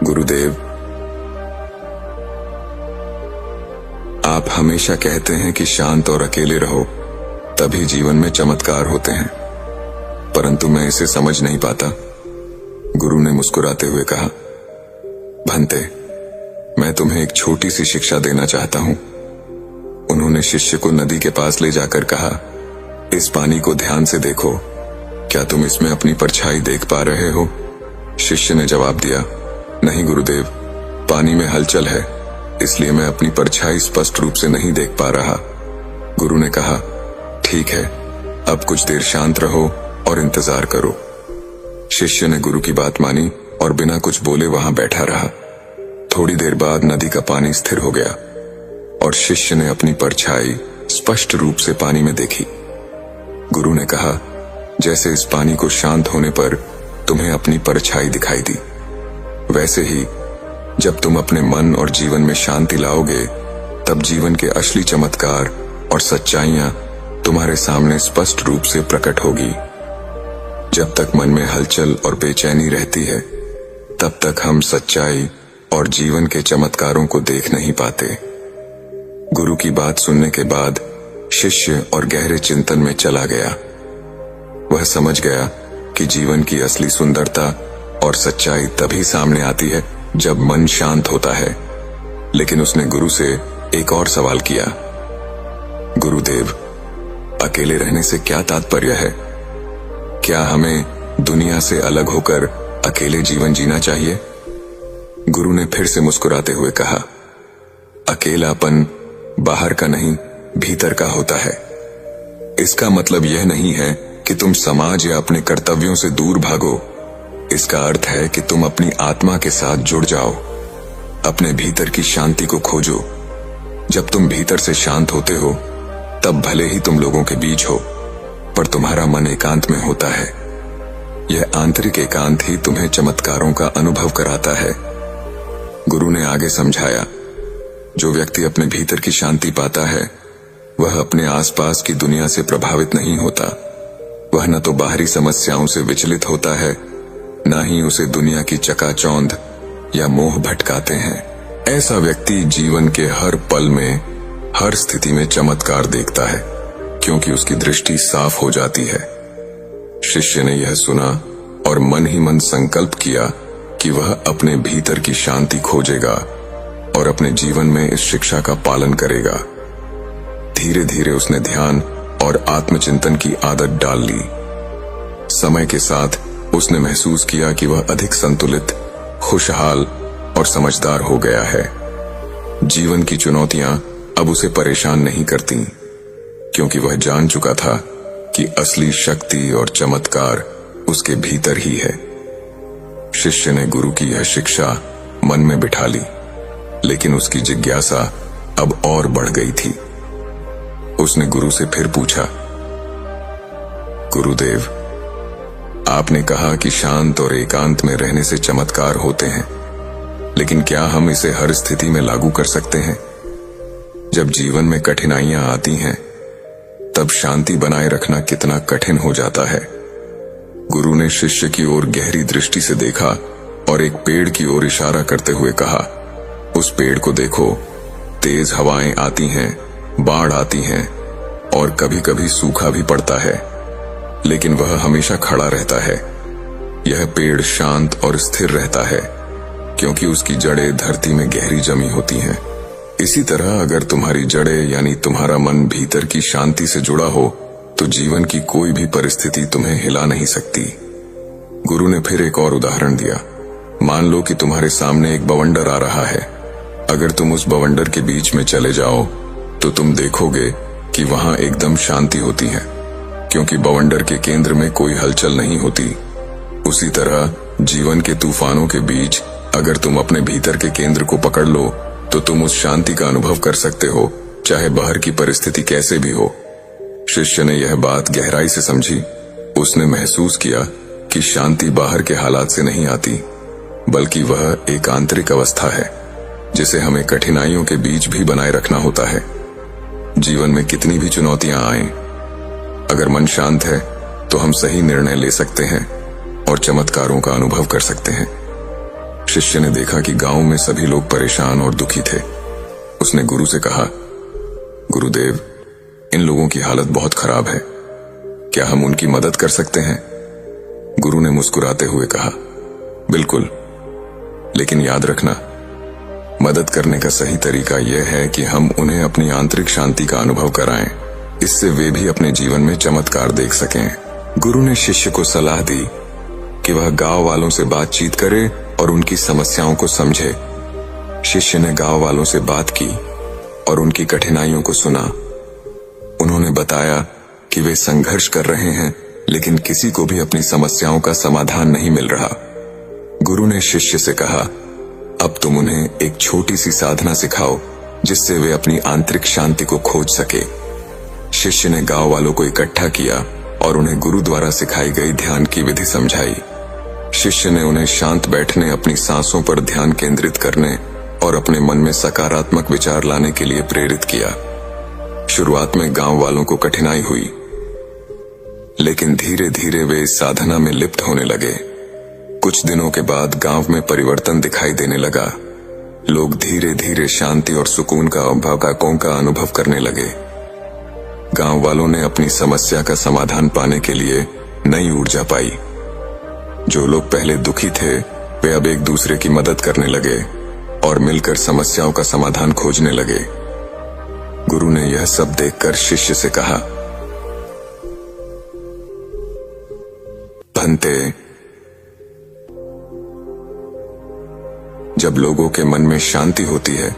गुरुदेव, आप हमेशा कहते हैं कि शांत और अकेले रहो, तभी जीवन में चमत्कार होते हैं, परंतु मैं इसे समझ नहीं पाता। गुरु ने मुस्कुराते हुए कहा, भंते, मैं तुम्हें एक छोटी सी शिक्षा देना चाहता हूं। उन्होंने शिष्य को नदी के पास ले जाकर कहा, इस पानी को ध्यान से देखो, क्या तुम इसमें अपनी परछाई देख पा रहे हो? शिष्य ने जवाब दिया, नहीं गुरुदेव, पानी में हलचल है, इसलिए मैं अपनी परछाई स्पष्ट रूप से नहीं देख पा रहा। गुरु ने कहा, ठीक है, अब कुछ देर शांत रहो और इंतजार करो। शिष्य ने गुरु की बात मानी और बिना कुछ बोले वहां बैठा रहा। थोड़ी देर बाद नदी का पानी स्थिर हो गया और शिष्य ने अपनी परछाई स्पष्ट रूप से पानी में देखी। गुरु ने कहा, जैसे इस पानी को शांत होने पर तुम्हें अपनी परछाई दिखाई दी, वैसे ही जब तुम अपने मन और जीवन में शांति लाओगे, तब जीवन के असली चमत्कार और सच्चाइयां तुम्हारे सामने स्पष्ट रूप से प्रकट होगी। जब तक मन में हलचल और बेचैनी रहती है, तब तक हम सच्चाई और जीवन के चमत्कारों को देख नहीं पाते। गुरु की बात सुनने के बाद शिष्य और गहरे चिंतन में चला गया। वह समझ गया कि जीवन की असली सुंदरता और सच्चाई तभी सामने आती है जब मन शांत होता है। लेकिन उसने गुरु से एक और सवाल किया, गुरुदेव, अकेले रहने से क्या तात्पर्य है? क्या हमें दुनिया से अलग होकर अकेले जीवन जीना चाहिए? गुरु ने फिर से मुस्कुराते हुए कहा, अकेलापन बाहर का नहीं, भीतर का होता है। इसका मतलब यह नहीं है कि तुम समाज या अपने कर्तव्यों से दूर भागो। इसका अर्थ है कि तुम अपनी आत्मा के साथ जुड़ जाओ, अपने भीतर की शांति को खोजो। जब तुम भीतर से शांत होते हो, तब भले ही तुम लोगों के बीच हो, पर तुम्हारा मन एकांत में होता है। यह आंतरिक एकांत ही तुम्हें चमत्कारों का अनुभव कराता है। गुरु ने आगे समझाया, जो व्यक्ति अपने भीतर की शांति पाता है, वह अपने आसपास की दुनिया से प्रभावित नहीं होता। वह न तो बाहरी समस्याओं से विचलित होता है, न ही उसे दुनिया की चकाचौंध या मोह भटकाते हैं। ऐसा व्यक्ति जीवन के हर पल में, हर स्थिति में चमत्कार देखता है, क्योंकि उसकी दृष्टि साफ हो जाती है। शिष्य ने यह सुना और मन ही मन संकल्प किया कि वह अपने भीतर की शांति खोजेगा और अपने जीवन में इस शिक्षा का पालन करेगा। धीरे धीरे उसने ध्यान और आत्मचिंतन की आदत डाल ली। समय के साथ उसने महसूस किया कि वह अधिक संतुलित, खुशहाल और समझदार हो गया है। जीवन की चुनौतियां अब उसे परेशान नहीं करती, क्योंकि वह जान चुका था कि असली शक्ति और चमत्कार उसके भीतर ही है। शिष्य ने गुरु की यह शिक्षा मन में बिठा ली, लेकिन उसकी जिज्ञासा अब और बढ़ गई थी। उसने गुरु से फिर पूछा, गुरुदेव, आपने कहा कि शांत और एकांत में रहने से चमत्कार होते हैं, लेकिन क्या हम इसे हर स्थिति में लागू कर सकते हैं? जब जीवन में कठिनाइयां आती हैं, तब शांति बनाए रखना कितना कठिन हो जाता है। गुरु ने शिष्य की ओर गहरी दृष्टि से देखा और एक पेड़ की ओर इशारा करते हुए कहा, उस पेड़ को देखो, तेज हवाएं आती हैं, बाढ़ आती हैं और कभी कभी सूखा भी पड़ता है, लेकिन वह हमेशा खड़ा रहता है। यह पेड़ शांत और स्थिर रहता है, क्योंकि उसकी जड़ें धरती में गहरी जमी होती हैं। इसी तरह अगर तुम्हारी जड़ें यानी तुम्हारा मन भीतर की शांति से जुड़ा हो, तो जीवन की कोई भी परिस्थिति तुम्हें हिला नहीं सकती। गुरु ने फिर एक और उदाहरण दिया। मान लो कि तुम्हारे सामने एक बवंडर आ रहा है। अगर तुम उस बवंडर के बीच में चले जाओ, तो तुम देखोगे कि वहां एकदम शांति होती है, क्योंकि बवंडर के केंद्र में कोई हलचल नहीं होती। उसी तरह जीवन के तूफानों के बीच अगर तुम अपने भीतर के केंद्र को पकड़ लो, तो तुम उस शांति का अनुभव कर सकते हो, चाहे बाहर की परिस्थिति कैसे भी हो। शिष्य ने यह बात गहराई से समझी। उसने महसूस किया कि शांति बाहर के हालात से नहीं आती, बल्कि वह एक आंतरिक अवस्था है, जिसे हमें कठिनाइयों के बीच भी बनाए रखना होता है। जीवन में कितनी भी चुनौतियां आएं, अगर मन शांत है तो हम सही निर्णय ले सकते हैं और चमत्कारों का अनुभव कर सकते हैं। शिष्य ने देखा कि गांव में सभी लोग परेशान और दुखी थे। उसने गुरु से कहा, गुरुदेव, इन लोगों की हालत बहुत खराब है, क्या हम उनकी मदद कर सकते हैं? गुरु ने मुस्कुराते हुए कहा, बिल्कुल, लेकिन याद रखना, मदद करने का सही तरीका यह है कि हम उन्हें अपनी आंतरिक शांति का अनुभव कराएं, इससे वे भी अपने जीवन में चमत्कार देख सकें। गुरु ने शिष्य को सलाह दी कि वह गांव वालों से बातचीत करे और उनकी समस्याओं को समझे। शिष्य ने गांव वालों से बात की और उनकी कठिनाइयों को सुना। उन्होंने बताया कि वे संघर्ष कर रहे हैं, लेकिन किसी को भी अपनी समस्याओं का समाधान नहीं मिल रहा। गुरु ने शिष्य से कहा, अब तुम उन्हें एक छोटी सी साधना सिखाओ, जिससे वे अपनी आंतरिक शांति को खोज सके। शिष्य ने गांव वालों को इकट्ठा किया और उन्हें गुरु द्वारा सिखाई गई ध्यान की विधि समझाई। शिष्य ने उन्हें शांत बैठने, अपनी सांसों पर ध्यान केंद्रित करने और अपने मन में सकारात्मक विचार लाने के लिए प्रेरित किया। शुरुआत में गांव वालों को कठिनाई हुई, लेकिन धीरे धीरे वे इस साधना में लिप्त होने लगे। कुछ दिनों के बाद गांव में परिवर्तन दिखाई देने लगा। लोग धीरे धीरे शांति और सुकून का अनुभव करने लगे। गांव वालों ने अपनी समस्या का समाधान पाने के लिए नई ऊर्जा पाई। जो लोग पहले दुखी थे, वे अब एक दूसरे की मदद करने लगे और मिलकर समस्याओं का समाधान खोजने लगे। गुरु ने यह सब देखकर शिष्य से कहा, भंते, जब लोगों के मन में शांति होती है,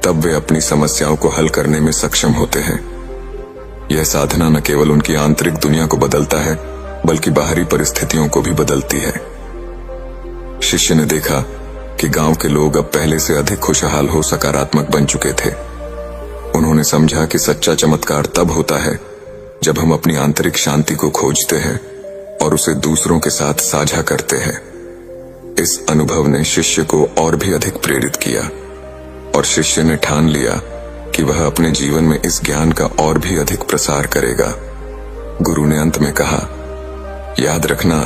तब वे अपनी समस्याओं को हल करने में सक्षम होते हैं। यह साधना न केवल उनकी आंतरिक दुनिया को बदलता है बल्कि बाहरी परिस्थितियों को भी बदलती है। शिष्य ने देखा कि गांव के लोग अब पहले से अधिक खुशहाल हो सकारात्मक बन चुके थे। उन्होंने समझा कि सच्चा चमत्कार तब होता है जब हम अपनी आंतरिक शांति को खोजते हैं और उसे दूसरों के साथ साझा करते हैं। इस अनुभव ने शिष्य को और भी अधिक प्रेरित किया और शिष्य ने ठान लिया कि वह अपने जीवन में इस ज्ञान का और भी अधिक प्रसार करेगा। गुरु ने अंत में कहा, याद रखना,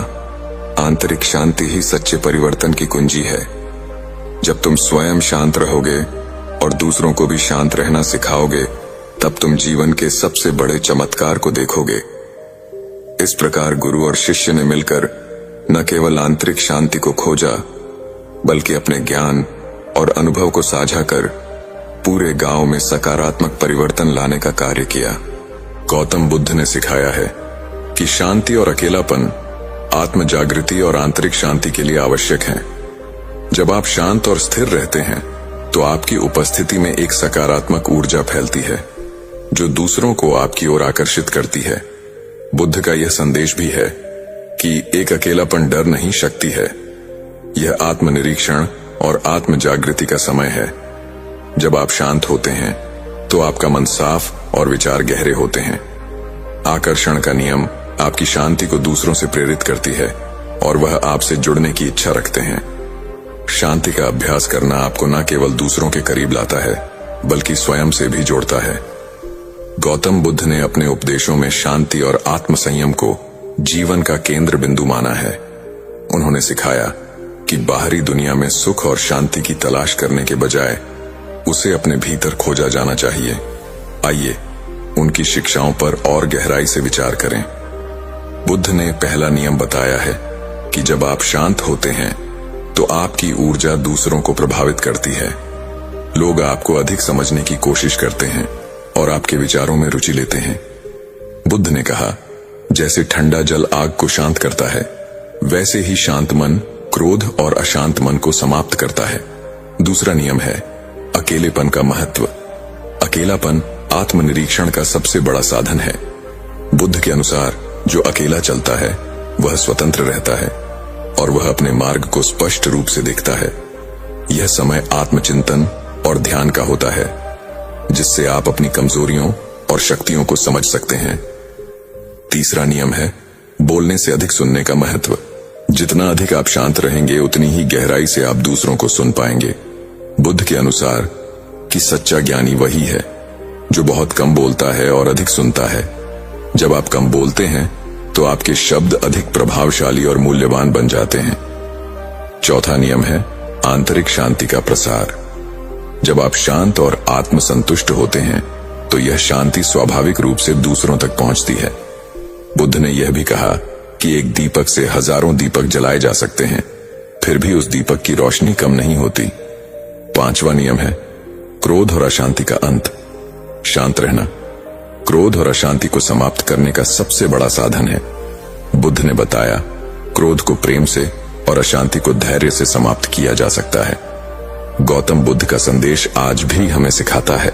आंतरिक शांति ही सच्चे परिवर्तन की कुंजी है। जब तुम स्वयं शांत रहोगे और दूसरों को भी शांत रहना सिखाओगे, तब तुम जीवन के सबसे बड़े चमत्कार को देखोगे। इस प्रकार गुरु और शिष्य ने मिलकर न केवल आंतरिक शांति को खोजा बल्कि अपने ज्ञान और अनुभव को साझा कर पूरे गांव में सकारात्मक परिवर्तन लाने का कार्य किया। गौतम बुद्ध ने सिखाया है कि शांति और अकेलापन आत्म जागृति और आंतरिक शांति के लिए आवश्यक है। जब आप शांत और स्थिर रहते हैं तो आपकी उपस्थिति में एक सकारात्मक ऊर्जा फैलती है जो दूसरों को आपकी ओर आकर्षित करती है। बुद्ध का यह संदेश भी है कि एक अकेलापन डर नहीं, शक्ति है। यह आत्मनिरीक्षण और आत्म जागृति का समय है। जब आप शांत होते हैं तो आपका मन साफ और विचार गहरे होते हैं। आकर्षण का नियम आपकी शांति को दूसरों से प्रेरित करती है और वह आपसे जुड़ने की इच्छा रखते हैं। शांति का अभ्यास करना आपको न केवल दूसरों के करीब लाता है बल्कि स्वयं से भी जोड़ता है। गौतम बुद्ध ने अपने उपदेशों में शांति और आत्म संयम को जीवन का केंद्र बिंदु माना है। उन्होंने सिखाया कि बाहरी दुनिया में सुख और शांति की तलाश करने के बजाय उसे अपने भीतर खोजा जाना चाहिए। आइए उनकी शिक्षाओं पर और गहराई से विचार करें। बुद्ध ने पहला नियम बताया है कि जब आप शांत होते हैं तो आपकी ऊर्जा दूसरों को प्रभावित करती है। लोग आपको अधिक समझने की कोशिश करते हैं और आपके विचारों में रुचि लेते हैं। बुद्ध ने कहा, जैसे ठंडा जल आग को शांत करता है, वैसे ही शांत मन क्रोध और अशांत मन को समाप्त करता है। दूसरा नियम है अकेलेपन का महत्व। अकेलापन आत्मनिरीक्षण का सबसे बड़ा साधन है। बुद्ध के अनुसार जो अकेला चलता है वह स्वतंत्र रहता है और वह अपने मार्ग को स्पष्ट रूप से देखता है। यह समय आत्मचिंतन और ध्यान का होता है जिससे आप अपनी कमजोरियों और शक्तियों को समझ सकते हैं। तीसरा नियम है बोलने से अधिक सुनने का महत्व। जितना अधिक आप शांत रहेंगे उतनी ही गहराई से आप दूसरों को सुन पाएंगे। बुद्ध के अनुसार कि सच्चा ज्ञानी वही है जो बहुत कम बोलता है और अधिक सुनता है। जब आप कम बोलते हैं तो आपके शब्द अधिक प्रभावशाली और मूल्यवान बन जाते हैं। चौथा नियम है आंतरिक शांति का प्रसार। जब आप शांत और आत्मसंतुष्ट होते हैं तो यह शांति स्वाभाविक रूप से दूसरों तक पहुंचती है। बुद्ध ने यह भी कहा कि एक दीपक से हजारों दीपक जलाए जा सकते हैं, फिर भी उस दीपक की रोशनी कम नहीं होती। पांचवा नियम है क्रोध और अशांति का अंत। शांत रहना क्रोध और अशांति को समाप्त करने का सबसे बड़ा साधन है। बुद्ध ने बताया, क्रोध को प्रेम से और अशांति को धैर्य से समाप्त किया जा सकता है। गौतम बुद्ध का संदेश आज भी हमें सिखाता है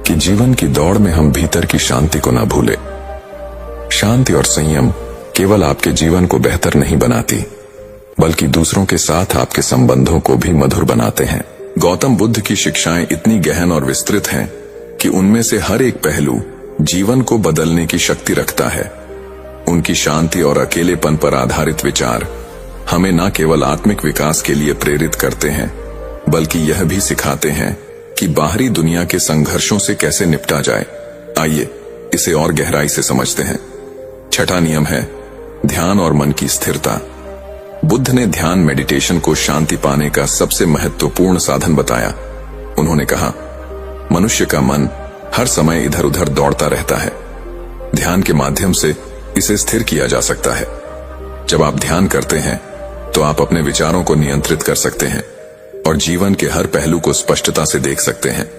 कि जीवन की दौड़ में हम भीतर की शांति को ना भूलें। शांति और संयम केवल आपके जीवन को बेहतर नहीं बनाती, बल्कि दूसरों के साथ आपके संबंधों को भी मधुर बनाते हैं। गौतम बुद्ध की शिक्षाएं इतनी गहन और विस्तृत हैं कि उनमें से हर एक पहलू जीवन को बदलने की शक्ति रखता है। उनकी शांति और अकेलेपन पर आधारित विचार हमें न केवल आत्मिक विकास के लिए प्रेरित करते हैं, बल्कि यह भी सिखाते हैं कि बाहरी दुनिया के संघर्षों से कैसे निपटा जाए। आइए इसे और गहराई से समझते हैं। छठा नियम है ध्यान और मन की स्थिरता। बुद्ध ने ध्यान मेडिटेशन को शांति पाने का सबसे महत्वपूर्ण साधन बताया। उन्होंने कहा, मनुष्य का मन हर समय इधर उधर दौड़ता रहता है। ध्यान के माध्यम से इसे स्थिर किया जा सकता है। जब आप ध्यान करते हैं तो आप अपने विचारों को नियंत्रित कर सकते हैं और जीवन के हर पहलू को स्पष्टता से देख सकते हैं।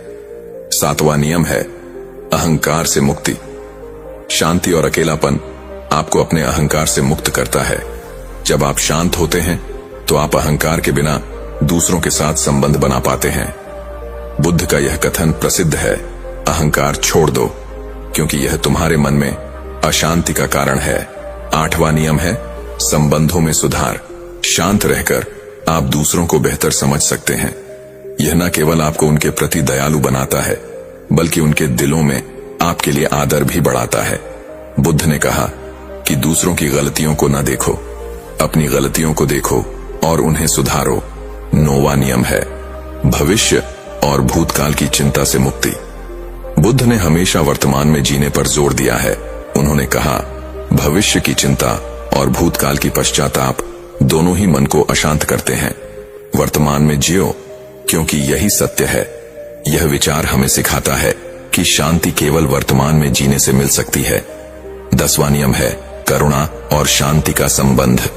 सातवां नियम है अहंकार से मुक्ति। शांति और अकेलापन आपको अपने अहंकार से मुक्त करता है। जब आप शांत होते हैं तो आप अहंकार के बिना दूसरों के साथ संबंध बना पाते हैं। बुद्ध का यह कथन प्रसिद्ध है, अहंकार छोड़ दो, क्योंकि यह तुम्हारे मन में अशांति का कारण है। 8वां नियम है संबंधों में सुधार। शांत रहकर आप दूसरों को बेहतर समझ सकते हैं। यह न केवल आपको उनके प्रति दयालु बनाता है, बल्कि उनके दिलों में आपके लिए आदर भी बढ़ाता है। बुद्ध ने कहा कि दूसरों की गलतियों को न देखो, अपनी गलतियों को देखो और उन्हें सुधारो। 9वां नियम है भविष्य और भूतकाल की चिंता से मुक्ति। बुद्ध ने हमेशा वर्तमान में जीने पर जोर दिया है। उन्होंने कहा भविष्य की चिंता और भूतकाल की पश्चाताप दोनों ही मन को अशांत करते हैं। वर्तमान में जियो, क्योंकि यही सत्य है। यह विचार हमें सिखाता है कि शांति केवल वर्तमान में जीने से मिल सकती है। 10वां नियम है करुणा और शांति का संबंध।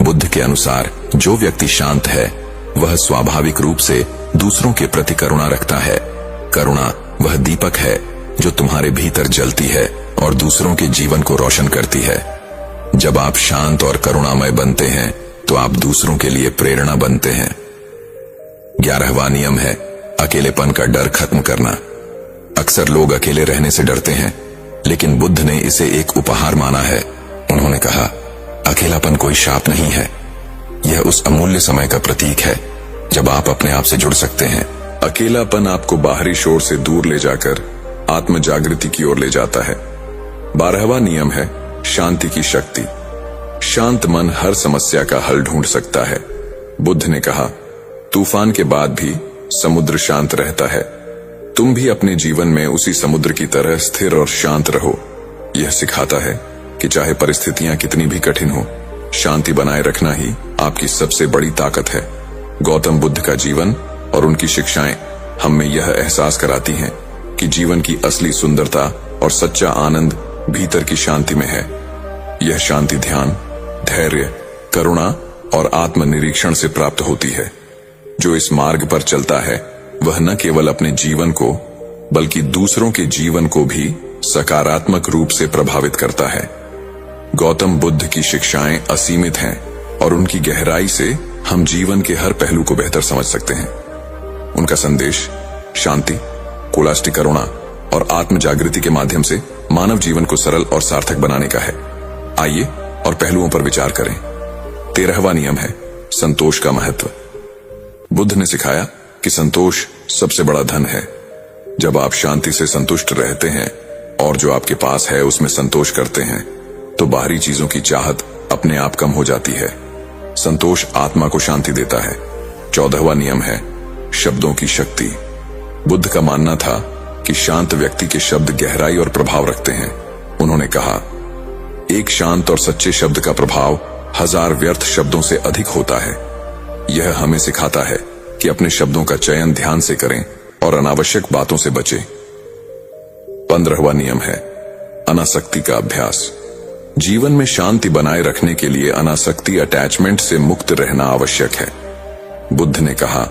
बुद्ध के अनुसार जो व्यक्ति शांत है वह स्वाभाविक रूप से दूसरों के प्रति करुणा रखता है। करुणा वह दीपक है जो तुम्हारे भीतर जलती है और दूसरों के जीवन को रोशन करती है। जब आप शांत और करुणामय बनते हैं तो आप दूसरों के लिए प्रेरणा बनते हैं। 11वां नियम है अकेलेपन का डर खत्म करना। अक्सर लोग अकेले रहने से डरते हैं, लेकिन बुद्ध ने इसे एक उपहार माना है। उन्होंने कहा अकेलापन कोई शाप नहीं है, यह उस अमूल्य समय का प्रतीक है जब आप अपने आप से जुड़ सकते हैं। अकेलापन आपको बाहरी शोर से दूर ले जाकर आत्म जागृति की ओर ले जाता है। 12वां नियम है शांति की शक्ति। शांत मन हर समस्या का हल ढूंढ सकता है। बुद्ध ने कहा तूफान के बाद भी समुद्र शांत रहता है। तुम भी अपने जीवन में उसी समुद्र की तरह स्थिर और शांत रहो। यह सिखाता है कि चाहे परिस्थितियां कितनी भी कठिन हो, शांति बनाए रखना ही आपकी सबसे बड़ी ताकत है। गौतम बुद्ध का जीवन और उनकी शिक्षाएं हमें यह एहसास कराती हैं कि जीवन की असली सुंदरता और सच्चा आनंद भीतर की शांति में है। यह शांति ध्यान, धैर्य, करुणा और आत्मनिरीक्षण से प्राप्त होती है। जो इस मार्ग पर चलता है वह न केवल अपने जीवन को बल्कि दूसरों के जीवन को भी सकारात्मक रूप से प्रभावित करता है। गौतम बुद्ध की शिक्षाएं असीमित हैं और उनकी गहराई से हम जीवन के हर पहलू को बेहतर समझ सकते हैं। उनका संदेश शांति, कोलास्टिक करुणा और आत्म जागृति के माध्यम से मानव जीवन को सरल और सार्थक बनाने का है। आइए और पहलुओं पर विचार करें। 13वां नियम है संतोष का महत्व। बुद्ध ने सिखाया कि संतोष सबसे बड़ा धन है। जब आप शांति से संतुष्ट रहते हैं और जो आपके पास है उसमें संतोष करते हैं, तो बाहरी चीजों की चाहत अपने आप कम हो जाती है। संतोष आत्मा को शांति देता है। 14वां नियम है शब्दों की शक्ति। बुद्ध का मानना था कि शांत व्यक्ति के शब्द गहराई और प्रभाव रखते हैं। उन्होंने कहा एक शांत और सच्चे शब्द का प्रभाव 1000 व्यर्थ शब्दों से अधिक होता है। यह हमें सिखाता है कि अपने शब्दों का चयन ध्यान से करें और अनावश्यक बातों से बचें। 15वां नियम है अनासक्ति का अभ्यास। जीवन में शांति बनाए रखने के लिए अनासक्ति, अटैचमेंट से मुक्त रहना आवश्यक है। बुद्ध ने कहा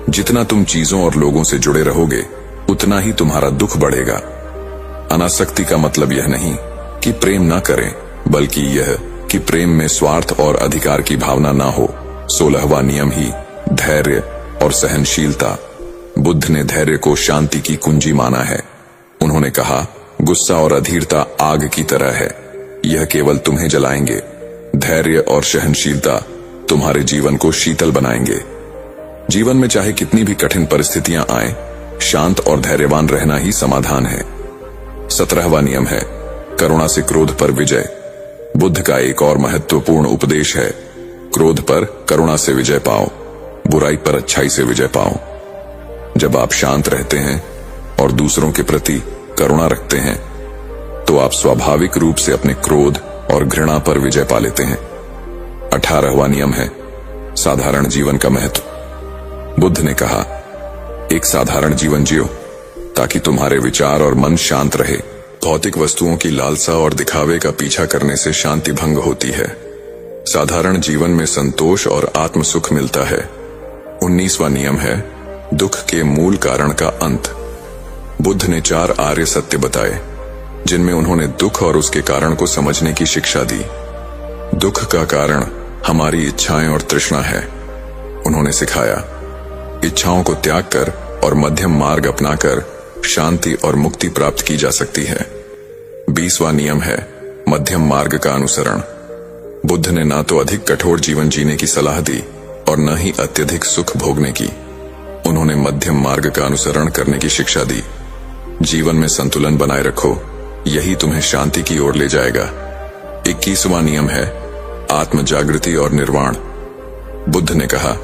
जितना तुम चीजों और लोगों से जुड़े रहोगे उतना ही तुम्हारा दुख बढ़ेगा। अनासक्ति का मतलब यह नहीं कि प्रेम न करें, बल्कि यह कि प्रेम में स्वार्थ और अधिकार की भावना ना हो। 16वां नियम ही धैर्य और सहनशीलता। बुद्ध ने धैर्य को शांति की कुंजी माना है। उन्होंने कहा गुस्सा और अधीरता आग की तरह है, यह केवल तुम्हें जलाएंगे। धैर्य और सहनशीलता तुम्हारे जीवन को शीतल बनाएंगे। जीवन में चाहे कितनी भी कठिन परिस्थितियां आए, शांत और धैर्यवान रहना ही समाधान है। 17वां नियम है करुणा से क्रोध पर विजय। बुद्ध का एक और महत्वपूर्ण उपदेश है क्रोध पर करुणा से विजय पाओ, बुराई पर अच्छाई से विजय पाओ। जब आप शांत रहते हैं और दूसरों के प्रति करुणा रखते हैं, तो आप स्वाभाविक रूप से अपने क्रोध और घृणा पर विजय पा लेते हैं। 18वां नियम है साधारण जीवन का महत्व। बुद्ध ने कहा एक साधारण जीवन जियो ताकि तुम्हारे विचार और मन शांत रहे। भौतिक वस्तुओं की लालसा और दिखावे का पीछा करने से शांति भंग होती है। साधारण जीवन में संतोष और आत्म सुख मिलता है। 19वां नियम है दुख के मूल कारण का अंत। बुद्ध ने 4 आर्य सत्य बताए, जिनमें उन्होंने दुख और उसके कारण को समझने की शिक्षा दी। दुख का कारण हमारी इच्छाएं और तृष्णा है। उन्होंने सिखाया इच्छाओं को त्याग कर और मध्यम मार्ग अपनाकर शांति और मुक्ति प्राप्त की जा सकती है। 20वां नियम है मध्यम मार्ग का अनुसरण। बुद्ध ने ना तो अधिक कठोर जीवन जीने की सलाह दी और न ही अत्यधिक सुख भोगने की। उन्होंने मध्यम मार्ग का अनुसरण करने की शिक्षा दी। जीवन में संतुलन बनाए रखो, यही तुम्हें शांति की ओर ले जाएगा। 21वां नियम है आत्म जागृति और निर्वाण। बुद्ध ने कहा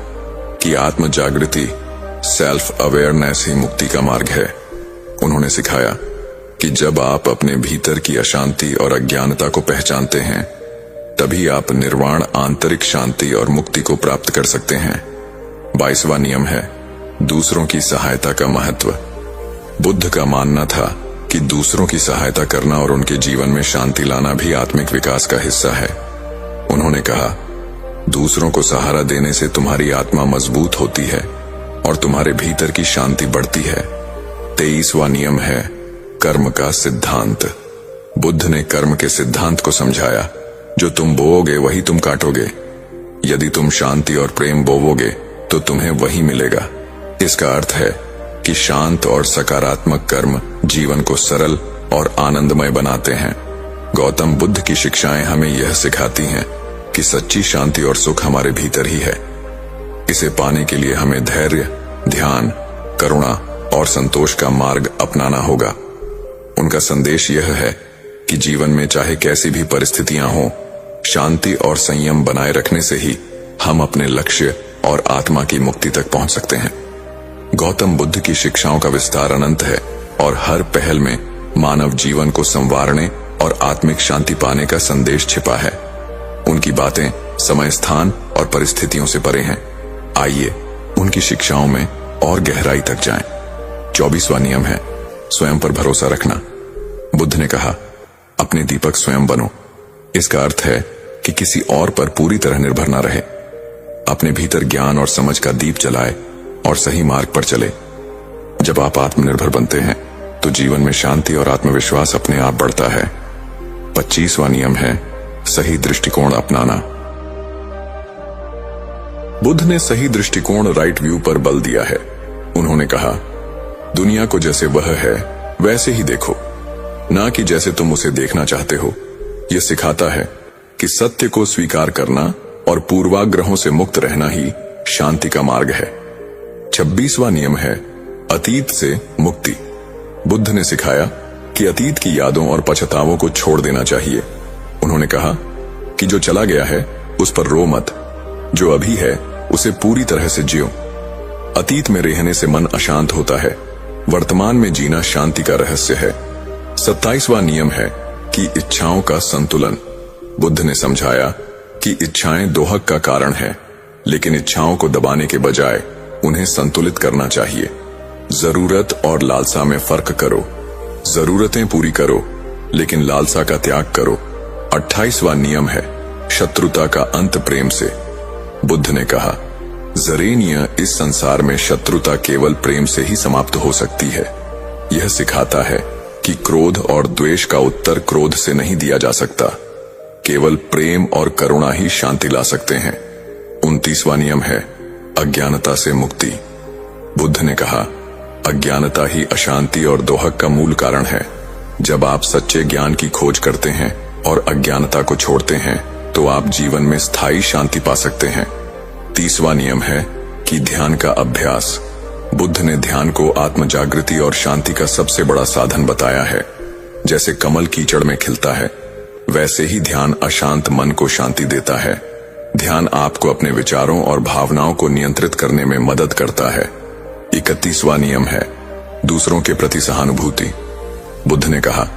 कि आत्म जागृति सेल्फ अवेयरनेस ही मुक्ति का मार्ग है। उन्होंने सिखाया कि जब आप अपने भीतर की अशांति और अज्ञानता को पहचानते हैं, तभी आप निर्वाण आंतरिक शांति और मुक्ति को प्राप्त कर सकते हैं। 22वां नियम है दूसरों की सहायता का महत्व। बुद्ध का मानना था कि दूसरों की सहायता करना और उनके जीवन में शांति लाना भी आत्मिक विकास का हिस्सा है। उन्होंने कहा, दूसरों को सहारा देने से तुम्हारी आत्मा मजबूत होती है और तुम्हारे भीतर की शांति बढ़ती है। 23वां नियम है कर्म का सिद्धांत। बुद्ध ने कर्म के सिद्धांत को समझाया, जो तुम बोओगे वही तुम काटोगे। यदि तुम शांति और प्रेम बोवोगे तो तुम्हें वही मिलेगा। इसका अर्थ है कि शांत और सकारात्मक कर्म जीवन को सरल और आनंदमय बनाते हैं। गौतम बुद्ध की शिक्षाएं हमें यह सिखाती हैं कि सच्ची शांति और सुख हमारे भीतर ही है। इसे पाने के लिए हमें धैर्य, ध्यान, करुणा और संतोष का मार्ग अपनाना होगा। उनका संदेश यह है कि जीवन में चाहे कैसी भी परिस्थितियां हों, शांति और संयम बनाए रखने से ही हम अपने लक्ष्य और आत्मा की मुक्ति तक पहुंच सकते हैं। गौतम बुद्ध की शिक्षाओं का विस्तार अनंत है और हर पहल में मानव जीवन को संवारने और आत्मिक शांति पाने का संदेश छिपा है। उनकी बातें समय, स्थान और परिस्थितियों से परे हैं। आइए उनकी शिक्षाओं में और गहराई तक जाएं। 24वां नियम है स्वयं पर भरोसा रखना। बुद्ध ने कहा, अपने दीपक स्वयं बनो। इसका अर्थ है कि किसी और पर पूरी तरह निर्भर न रहे। अपने भीतर ज्ञान और समझ का दीप जलाए और सही मार्ग पर चले। जब आप आत्मनिर्भर बनते हैं तो जीवन में शांति और आत्मविश्वास अपने आप बढ़ता है। 25वां नियम है सही दृष्टिकोण अपनाना। बुद्ध ने सही दृष्टिकोण, राइट व्यू पर बल दिया है। उन्होंने कहा, दुनिया को जैसे वह है वैसे ही देखो, ना कि जैसे तुम उसे देखना चाहते हो। यह सिखाता है कि सत्य को स्वीकार करना और पूर्वाग्रहों से मुक्त रहना ही शांति का मार्ग है। 26वां नियम है अतीत से मुक्ति। बुद्ध ने सिखाया कि अतीत की यादों और पछतावों को छोड़ देना चाहिए। उन्होंने कहा कि जो चला गया है उस पर रो मत, जो अभी है उसे पूरी तरह से जियो। अतीत में रहने से मन अशांत होता है, वर्तमान में जीना शांति का रहस्य है। 27वां नियम है कि इच्छाओं का संतुलन। बुद्ध ने समझाया कि इच्छाएं दोहक का कारण है, लेकिन इच्छाओं को दबाने के बजाय उन्हें संतुलित करना चाहिए। जरूरत और लालसा में फर्क करो। जरूरतें पूरी करो, लेकिन लालसा का त्याग करो। 28वां नियम है शत्रुता का अंत प्रेम से। बुद्ध ने कहा, जरेनिया इस संसार में शत्रुता केवल प्रेम से ही समाप्त हो सकती है। यह सिखाता है कि क्रोध और द्वेष का उत्तर क्रोध से नहीं दिया जा सकता। केवल प्रेम और करुणा ही शांति ला सकते हैं। 29वां नियम है अज्ञानता से मुक्ति। बुद्ध ने कहा, अज्ञानता ही अशांति और दोहक का मूल कारण है। जब आप सच्चे ज्ञान की खोज करते हैं और अज्ञानता को छोड़ते हैं तो आप जीवन में स्थायी शांति पा सकते हैं। 30वां नियम है कि ध्यान का अभ्यास। बुद्ध ने ध्यान को आत्म जागृति और शांति का सबसे बड़ा साधन बताया है। जैसे कमल कीचड़ में खिलता है, वैसे ही ध्यान अशांत मन को शांति देता है। ध्यान आपको अपने विचारों और भावनाओं को नियंत्रित करने में मदद करता है। 31वां नियम है दूसरों के प्रति सहानुभूति। बुद्ध ने कहा,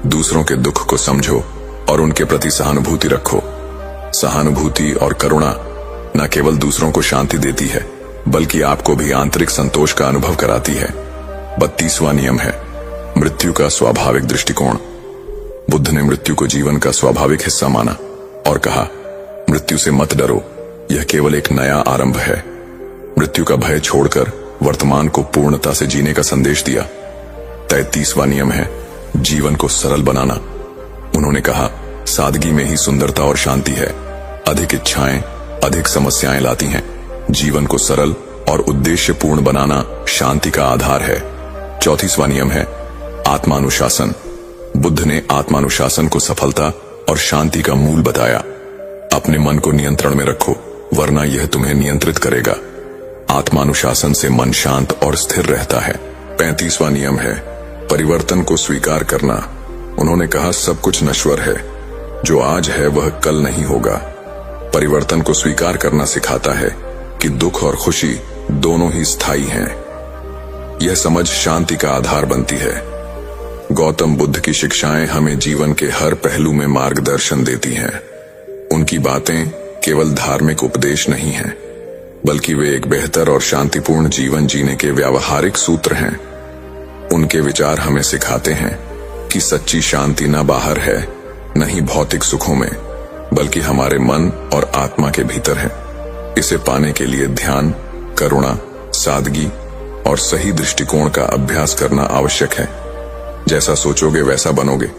दूसरों के दुख को समझो और उनके प्रति सहानुभूति रखो। सहानुभूति और करुणा न केवल दूसरों को शांति देती है, बल्कि आपको भी आंतरिक संतोष का अनुभव कराती है। 32वां नियम है मृत्यु का स्वाभाविक दृष्टिकोण। बुद्ध ने मृत्यु को जीवन का स्वाभाविक हिस्सा माना और कहा, मृत्यु से मत डरो, यह केवल एक नया आरंभ है। मृत्यु का भय छोड़कर वर्तमान को पूर्णता से जीने का संदेश दिया। 33वां नियम है जीवन को सरल बनाना। उन्होंने कहा, सादगी में ही सुंदरता और शांति है। अधिक इच्छाएं अधिक समस्याएं लाती हैं। जीवन को सरल और उद्देश्यपूर्ण बनाना शांति का आधार है। 34वां नियम है आत्मानुशासन। बुद्ध ने आत्मानुशासन को सफलता और शांति का मूल बताया। अपने मन को नियंत्रण में रखो, वरना यह तुम्हें नियंत्रित करेगा। आत्मानुशासन से मन शांत और स्थिर रहता है। 35वां नियम है परिवर्तन को स्वीकार करना। उन्होंने कहा सब कुछ नश्वर है, जो आज है वह कल नहीं होगा। परिवर्तन को स्वीकार करना सिखाता है कि दुख और खुशी दोनों ही स्थायी हैं। यह समझ शांति का आधार बनती है। गौतम बुद्ध की शिक्षाएं हमें जीवन के हर पहलू में मार्गदर्शन देती हैं। उनकी बातें केवल धार्मिक उपदेश नहीं हैं, बल्कि वे एक बेहतर और शांतिपूर्ण जीवन जीने के व्यावहारिक सूत्र हैं। उनके विचार हमें सिखाते हैं कि सच्ची शांति न बाहर है, न ही भौतिक सुखों में, बल्कि हमारे मन और आत्मा के भीतर है। इसे पाने के लिए ध्यान, करुणा, सादगी और सही दृष्टिकोण का अभ्यास करना आवश्यक है। जैसा सोचोगे वैसा बनोगे।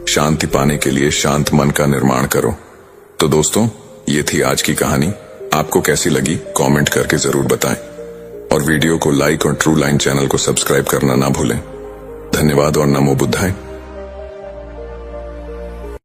शांति पाने के लिए शांत मन का निर्माण करो। तो दोस्तों, ये थी आज की कहानी। आपको कैसी लगी कमेंट करके जरूर बताएं, और वीडियो को लाइक और ट्रू लाइन चैनल को सब्सक्राइब करना ना भूलें। धन्यवाद और नमो बुद्धाय।